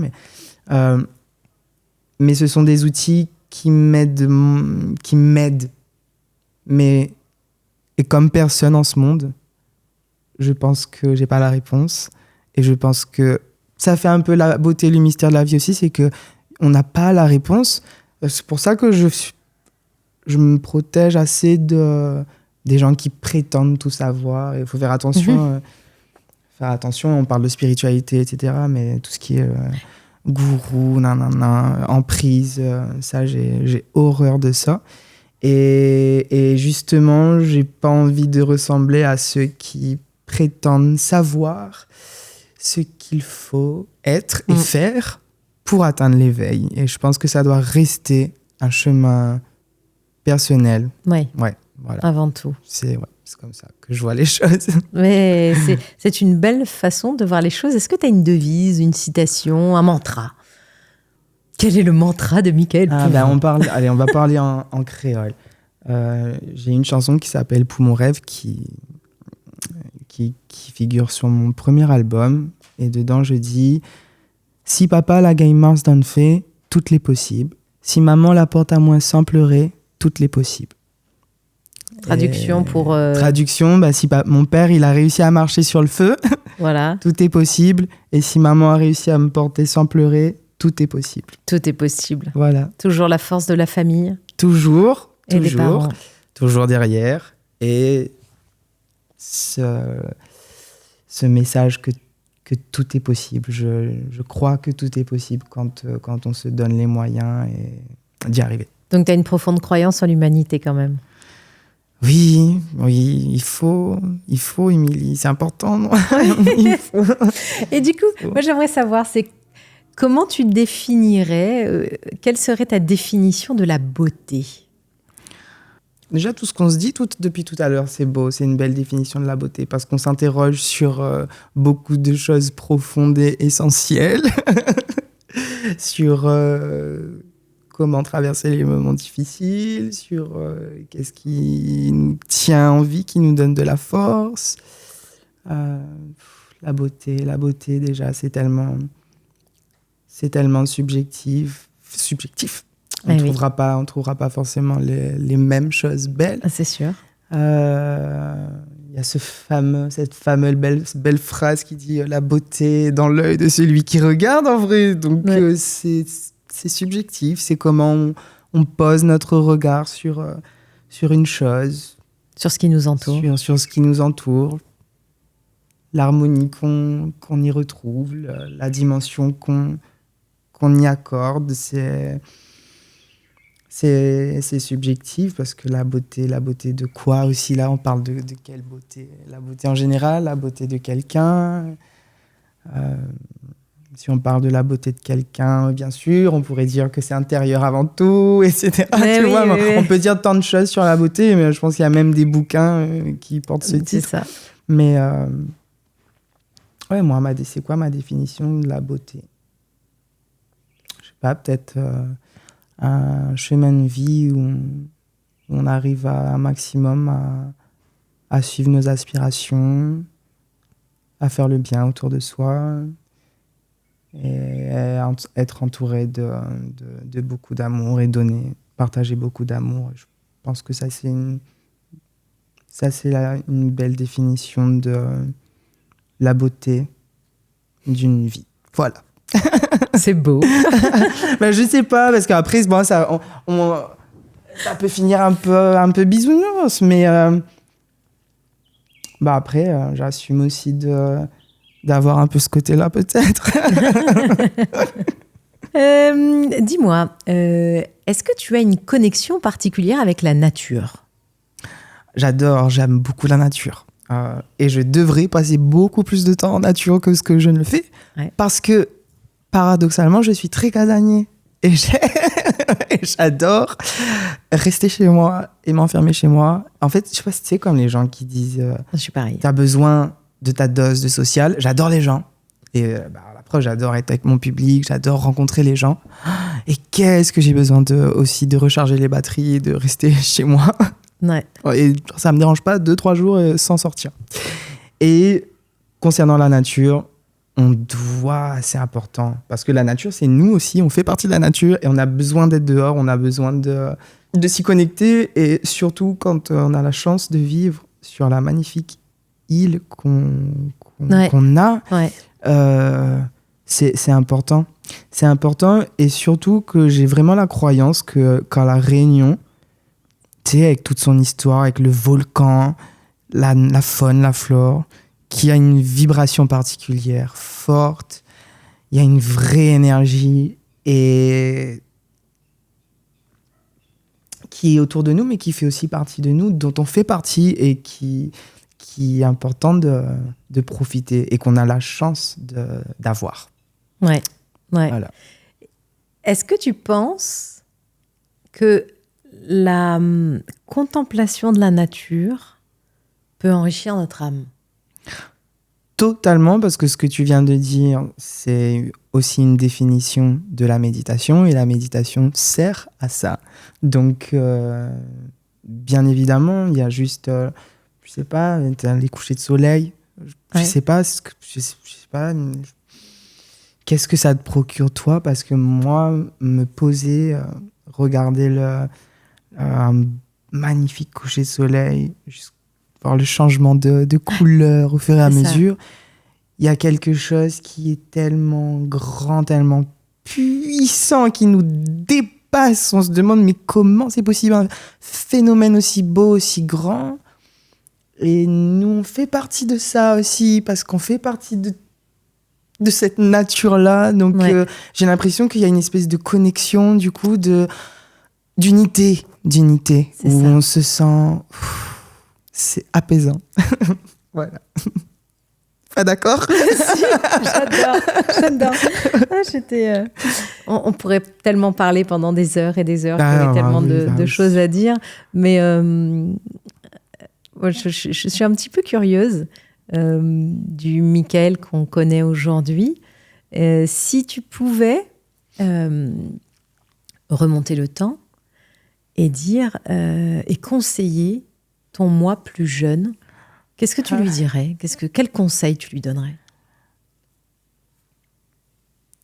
Mais ce sont des outils qui m'aident. Mais et comme personne en ce monde, je pense que j'ai pas la réponse. Et je pense que ça fait un peu la beauté et le mystère de la vie aussi, c'est qu'on n'a pas la réponse. C'est pour ça que je me protège assez des gens qui prétendent tout savoir. Il faut faire attention. On parle de spiritualité, etc. Mais tout ce qui est gourou, emprise, ça, j'ai horreur de ça. Et justement, j'ai pas envie de ressembler à ceux qui prétendent savoir ce qu'il faut être et faire pour atteindre l'éveil. Et je pense que ça doit rester un chemin personnel. Oui. Ouais, voilà. Avant tout. C'est comme ça que je vois les choses. Mais c'est une belle façon de voir les choses. Est-ce que tu as une devise, une citation, un mantra ? Quel est le mantra de Michael Poumon ? On va parler en créole. J'ai une chanson qui s'appelle Poumon Rêve qui figure sur mon premier album. Et dedans, je dis « Si papa la gagne Mars d'en fait, toutes les possibles. Si maman la porte à moi sans pleurer, toutes les possibles. » Traduction pour... Traduction, si mon père, il a réussi à marcher sur le feu, voilà. Tout est possible. Et si maman a réussi à me porter sans pleurer, tout est possible. Tout est possible. Voilà. Toujours la force de la famille. Toujours. Et des parents. Toujours derrière. Et ce message que tout est possible. Je crois que tout est possible quand on se donne les moyens d'y arriver. Donc tu as une profonde croyance en l'humanité quand même. Oui, il faut, Émilie, c'est important. Non il faut. Et du coup, moi j'aimerais savoir, c'est comment tu définirais, quelle serait ta définition de la beauté ? Déjà, tout ce qu'on se dit depuis tout à l'heure, c'est beau, c'est une belle définition de la beauté, parce qu'on s'interroge sur beaucoup de choses profondes et essentielles, sur comment traverser les moments difficiles, sur qu'est-ce qui nous tient en vie, qui nous donne de la force. La beauté déjà, c'est tellement subjectif. On ne trouvera pas forcément les mêmes choses belles. C'est sûr. Il y a cette fameuse belle phrase qui dit la beauté est dans l'œil de celui qui regarde, en vrai. Donc c'est subjectif, c'est comment on pose notre regard sur une chose. Sur ce qui nous entoure. Sur ce qui nous entoure. L'harmonie qu'on y retrouve, la dimension qu'on y accorde, c'est subjectif, parce que la beauté de quoi aussi, là on parle de quelle beauté? La beauté en général, la beauté de quelqu'un. Si on parle de la beauté de quelqu'un, bien sûr, on pourrait dire que c'est intérieur avant tout, etc. On peut dire tant de choses sur la beauté, mais je pense qu'il y a même des bouquins qui portent ce titre. C'est ça. Mais moi, c'est quoi ma définition de la beauté? Je sais pas, peut-être un chemin de vie où on arrive à un maximum à suivre nos aspirations, à faire le bien autour de soi et être entouré de beaucoup d'amour et partager beaucoup d'amour. Je pense que ça, c'est une belle définition de la beauté d'une vie. Voilà. C'est beau. Je sais pas, parce qu'après, ça peut finir un peu bisounours, mais après, j'assume aussi d'avoir un peu ce côté-là, peut-être. Dis-moi, est-ce que tu as une connexion particulière avec la nature? J'aime beaucoup la nature. Et je devrais passer beaucoup plus de temps en nature que ce que je ne le fais. Ouais. Parce que, paradoxalement, je suis très casanier. Et j'adore rester chez moi et m'enfermer chez moi. En fait, je sais pas si c'est comme les gens qui disent je suis pareil. T'as besoin de ta dose de social. J'adore les gens. Et la preuve, j'adore être avec mon public, j'adore rencontrer les gens. Et qu'est-ce que j'ai besoin aussi de recharger les batteries et de rester chez moi. Ouais. Et ça me dérange pas 2-3 jours sans sortir. Et concernant la nature, c'est important, parce que la nature, c'est nous aussi, on fait partie de la nature et on a besoin d'être dehors, on a besoin de s'y connecter, et surtout quand on a la chance de vivre sur la magnifique île qu'on a. Ouais. C'est important. C'est important, et surtout que j'ai vraiment la croyance que quand la Réunion, tu sais, avec toute son histoire, avec le volcan, la faune, la flore, qui a une vibration particulière, forte, il y a une vraie énergie et qui est autour de nous, mais qui fait aussi partie de nous, dont on fait partie et qui est important de profiter et qu'on a la chance d'avoir. Ouais. Voilà. Est-ce que tu penses que la contemplation de la nature peut enrichir notre âme? Totalement, parce que ce que tu viens de dire, c'est aussi une définition de la méditation, et la méditation sert à ça. Donc, bien évidemment, il y a juste, je sais pas, les couchers de soleil. Je sais pas, qu'est-ce que ça te procure toi, parce que moi, me poser, regarder un magnifique coucher de soleil, voir le changement de couleur au fur et à mesure, il y a quelque chose qui est tellement grand, tellement puissant, qui nous dépasse. On se demande, mais comment c'est possible, un phénomène aussi beau, aussi grand? Et nous, on fait partie de ça aussi, parce qu'on fait partie de cette nature-là. Donc, j'ai l'impression qu'il y a une espèce de connexion, du coup, d'unité, où ça. On se sent... c'est apaisant. Voilà. Pas d'accord? Si, j'adore. On pourrait tellement parler pendant des heures et des heures, il y aurait tellement de choses à dire, mais je suis un petit peu curieuse du Mickaël qu'on connaît aujourd'hui. Si tu pouvais remonter le temps et dire et conseiller ton moi plus jeune, qu'est-ce que tu lui dirais? Quel conseil tu lui donnerais?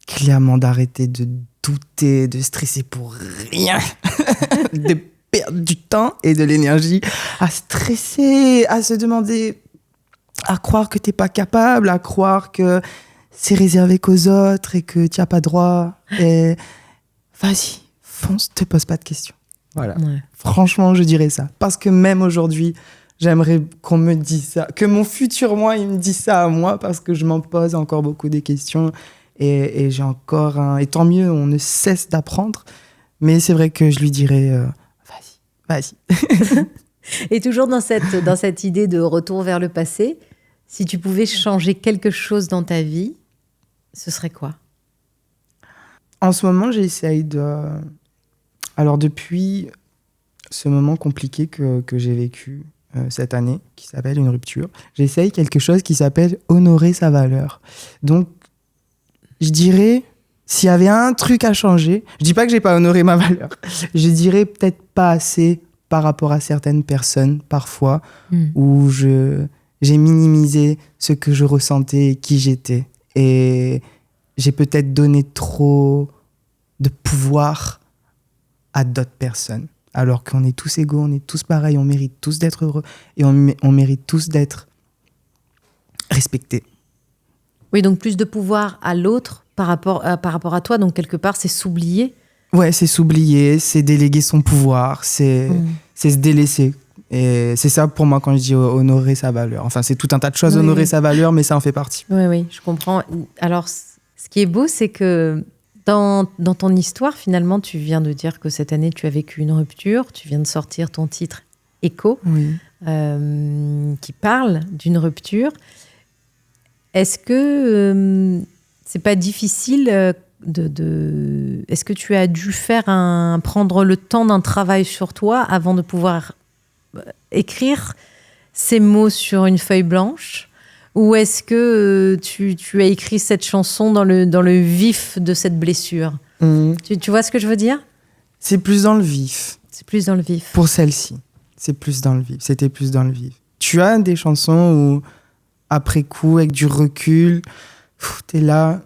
Clairement d'arrêter de douter, de stresser pour rien, de perdre du temps et de l'énergie à stresser, à se demander, à croire que t'es pas capable, à croire que c'est réservé qu'aux autres et que tu n'as pas droit. Et vas-y, fonce, te pose pas de questions. Voilà. Ouais. Franchement, je dirais ça. Parce que même aujourd'hui, j'aimerais qu'on me dise ça, que mon futur moi, il me dise ça à moi, parce que je m'en pose encore beaucoup des questions. Et j'ai encore et tant mieux, on ne cesse d'apprendre. Mais c'est vrai que je lui dirais, vas-y. Et toujours dans cette idée de retour vers le passé, si tu pouvais changer quelque chose dans ta vie, ce serait quoi? En ce moment, j'essaye de... Alors, depuis ce moment compliqué que j'ai vécu cette année, qui s'appelle une rupture, j'essaye quelque chose qui s'appelle honorer sa valeur. Donc, je dirais, s'il y avait un truc à changer, je dis pas que j'ai pas honoré ma valeur, je dirais peut-être pas assez par rapport à certaines personnes, parfois, où j'ai minimisé ce que je ressentais et qui j'étais. Et j'ai peut-être donné trop de pouvoir à d'autres personnes. Alors qu'on est tous égaux, on est tous pareils, on mérite tous d'être heureux et on mérite tous d'être respectés. Oui, donc plus de pouvoir à l'autre par rapport à toi. Donc quelque part, c'est s'oublier. Ouais, c'est s'oublier, c'est déléguer son pouvoir, c'est se délaisser. Et c'est ça pour moi quand je dis honorer sa valeur. Enfin, c'est tout un tas de choses, honorer sa valeur, mais ça en fait partie. Oui, je comprends. Alors, ce qui est beau, c'est que dans ton histoire, finalement, tu viens de dire que cette année, tu as vécu une rupture. Tu viens de sortir ton titre Écho, qui parle d'une rupture. Est-ce que c'est pas difficile Est-ce que tu as dû prendre le temps d'un travail sur toi avant de pouvoir écrire ces mots sur une feuille blanche? Ou est-ce que tu as écrit cette chanson dans le vif de cette blessure? Tu vois ce que je veux dire? C'est plus dans le vif. C'est plus dans le vif. Pour celle-ci, c'est plus dans le vif. C'était plus dans le vif. Tu as des chansons où, après coup, avec du recul, t'es là,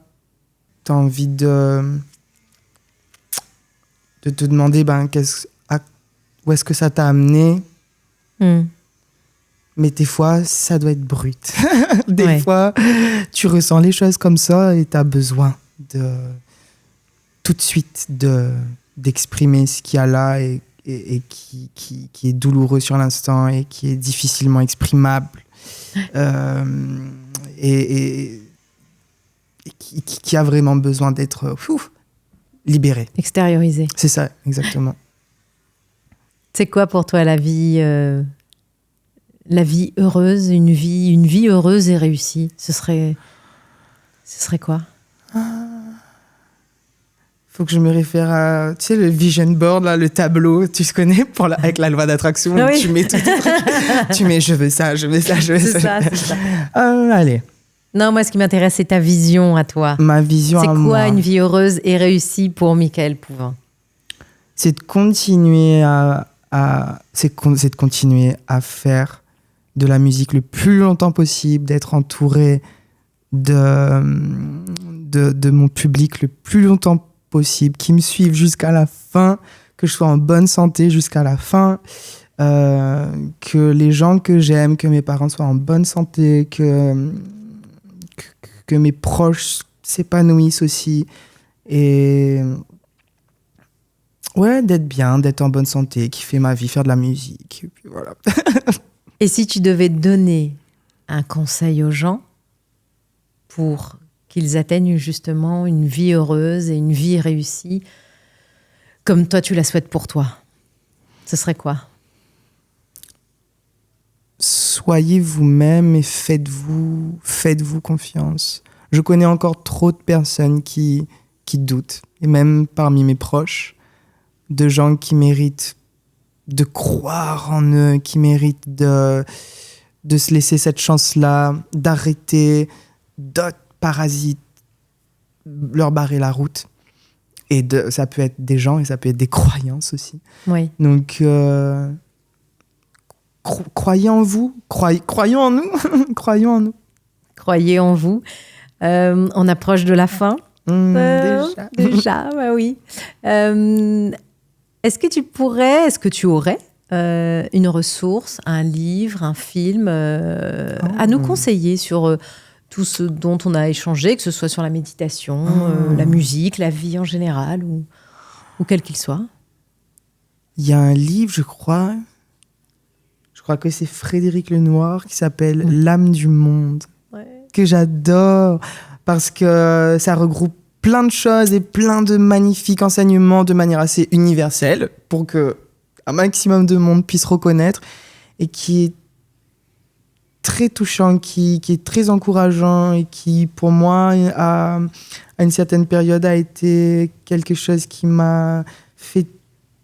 t'as envie de te demander où est-ce que ça t'a amené. Mais des fois, ça doit être brut. Des fois, tu ressens les choses comme ça et t'as besoin tout de suite d'exprimer ce qu'il y a là et qui est douloureux sur l'instant et qui est difficilement exprimable. Et qui a vraiment besoin d'être libéré. Extériorisé. C'est ça, exactement. C'est quoi pour toi la vie heureuse, une vie heureuse et réussie? Ce serait quoi? Faut que je me réfère à, tu sais, le vision board, là, le tableau, tu se connais, avec la loi d'attraction, tu mets tout le truc. Tu mets je veux ça. C'est ça. Allez. Non, moi, ce qui m'intéresse, c'est ta vision à toi. Ma vision à moi. C'est quoi une vie heureuse et réussie pour Michael Pouvin? C'est de continuer c'est de continuer à faire de la musique le plus longtemps possible, d'être entouré de mon public le plus longtemps possible, qui me suivent jusqu'à la fin, que je sois en bonne santé jusqu'à la fin, que les gens que j'aime, que mes parents soient en bonne santé, que mes proches s'épanouissent aussi. Et ouais, d'être bien, d'être en bonne santé, kiffer ma vie, faire de la musique. Et puis voilà. Et si tu devais donner un conseil aux gens pour qu'ils atteignent justement une vie heureuse et une vie réussie, comme toi tu la souhaites pour toi, ce serait quoi? Soyez vous-même et faites-vous confiance. Je connais encore trop de personnes qui doutent, et même parmi mes proches, de gens qui méritent de croire en eux, qui méritent de se laisser cette chance-là, d'arrêter d'autres parasites leur barrer la route Et ça peut être des gens et ça peut être des croyances aussi. Oui. Donc, croyez en vous, croyons en nous, croyons en nous. Croyez en vous. On approche de la fin. Déjà, bah oui. Est-ce que tu aurais une ressource, un livre, un film à nous conseiller sur tout ce dont on a échangé, que ce soit sur la méditation, la musique, la vie en général, ou quel qu'il soit? Il y a un livre, je crois que c'est Frédéric Lenoir, qui s'appelle L'âme du monde, que j'adore, parce que ça regroupe plein de choses et plein de magnifiques enseignements de manière assez universelle, pour que un maximum de monde puisse reconnaître, et qui est très touchant, qui est très encourageant, et qui, pour moi, à une certaine période, a été quelque chose qui m'a fait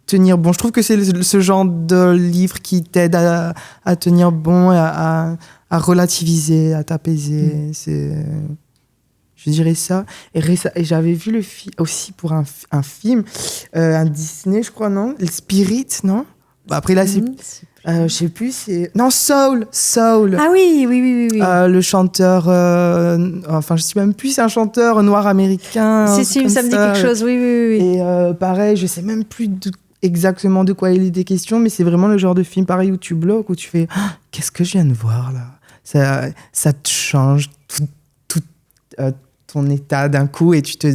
tenir bon. Je trouve que c'est ce genre de livre qui t'aide à tenir bon, à relativiser, à t'apaiser. Je dirais ça. Et j'avais vu le film aussi pour un film, un Disney, je crois, non? Le Spirit, non? Après, là, c'est... je sais plus, c'est... Non, Soul. Ah oui. Le chanteur... enfin, je sais même plus, c'est un chanteur noir américain. Si, ça me dit quelque chose, oui. Et pareil, je sais même plus exactement de quoi il était question, mais c'est vraiment le genre de film pareil où tu bloques, où tu fais qu'est-ce que je viens de voir là, ça te change tout ton état d'un coup, et tu te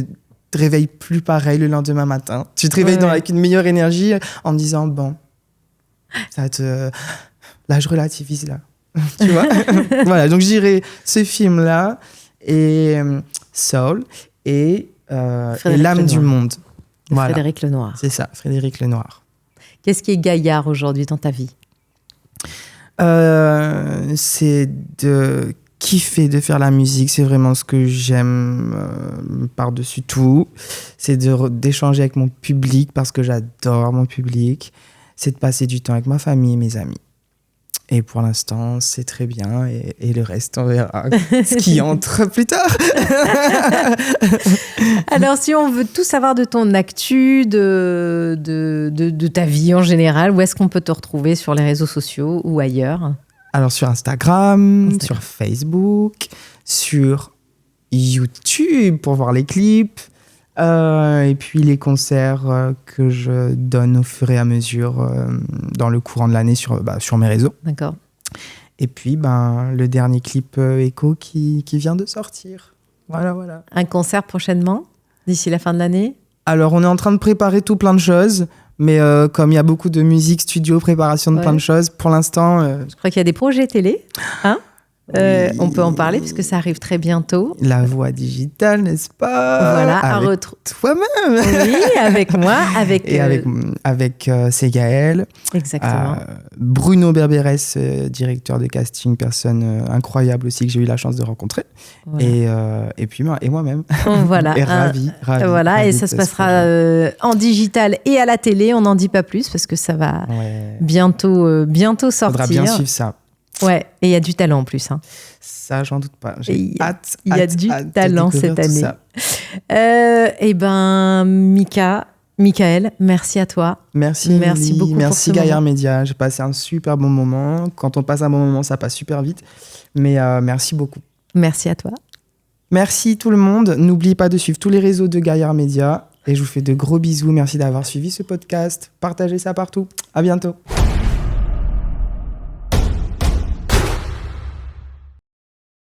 réveilles plus pareil le lendemain matin. Tu te réveilles avec une meilleure énergie, en me disant bon, là je relativise là. Tu vois. Voilà, donc je dirais ce film là et Soul et L'âme du monde. Voilà. Frédéric Lenoir. C'est ça, Frédéric Lenoir. Qu'est-ce qui est gaillard aujourd'hui dans ta vie? C'est de kiffer de faire la musique. C'est vraiment ce que j'aime par-dessus tout. C'est d'échanger avec mon public, parce que j'adore mon public. C'est de passer du temps avec ma famille et mes amis. Et pour l'instant, c'est très bien. Et le reste, on verra ce qui entre plus tard. Alors, si on veut tout savoir de ton actu, de ta vie en général, où est-ce qu'on peut te retrouver sur les réseaux sociaux ou ailleurs? Alors, sur Instagram, sur Facebook, sur YouTube pour voir les clips. Et puis les concerts que je donne au fur et à mesure dans le courant de l'année sur mes réseaux. D'accord. Et puis le dernier clip Echo qui vient de sortir. Voilà. Un concert prochainement, d'ici la fin de l'année? Alors, on est en train de préparer tout plein de choses, mais comme il y a beaucoup de musique, studio, préparation de plein de choses, pour l'instant... Je crois qu'il y a des projets télé, hein? On peut en parler puisque ça arrive très bientôt. La voix digitale, n'est-ce pas? Voilà, avec toi-même. Oui, avec moi, avec Ségaël. Exactement. Bruno Berberes, directeur de casting, personne incroyable aussi que j'ai eu la chance de rencontrer. Voilà. Et puis moi-même. Voilà. Et ravi. Voilà, et ça se passera en digital et à la télé. On n'en dit pas plus parce que ça va bientôt sortir. Faudra bien suivre ça. Ouais, et il y a du talent en plus. Hein. Ça, j'en doute pas. J'ai hâte. Il y a du talent cette année. Eh ben, Michael, merci à toi. Merci beaucoup. Merci Gaillard Média. J'ai passé un super bon moment. Quand on passe un bon moment, ça passe super vite. Mais merci beaucoup. Merci à toi. Merci tout le monde. N'oubliez pas de suivre tous les réseaux de Gaillard Média. Et je vous fais de gros bisous. Merci d'avoir suivi ce podcast. Partagez ça partout. À bientôt.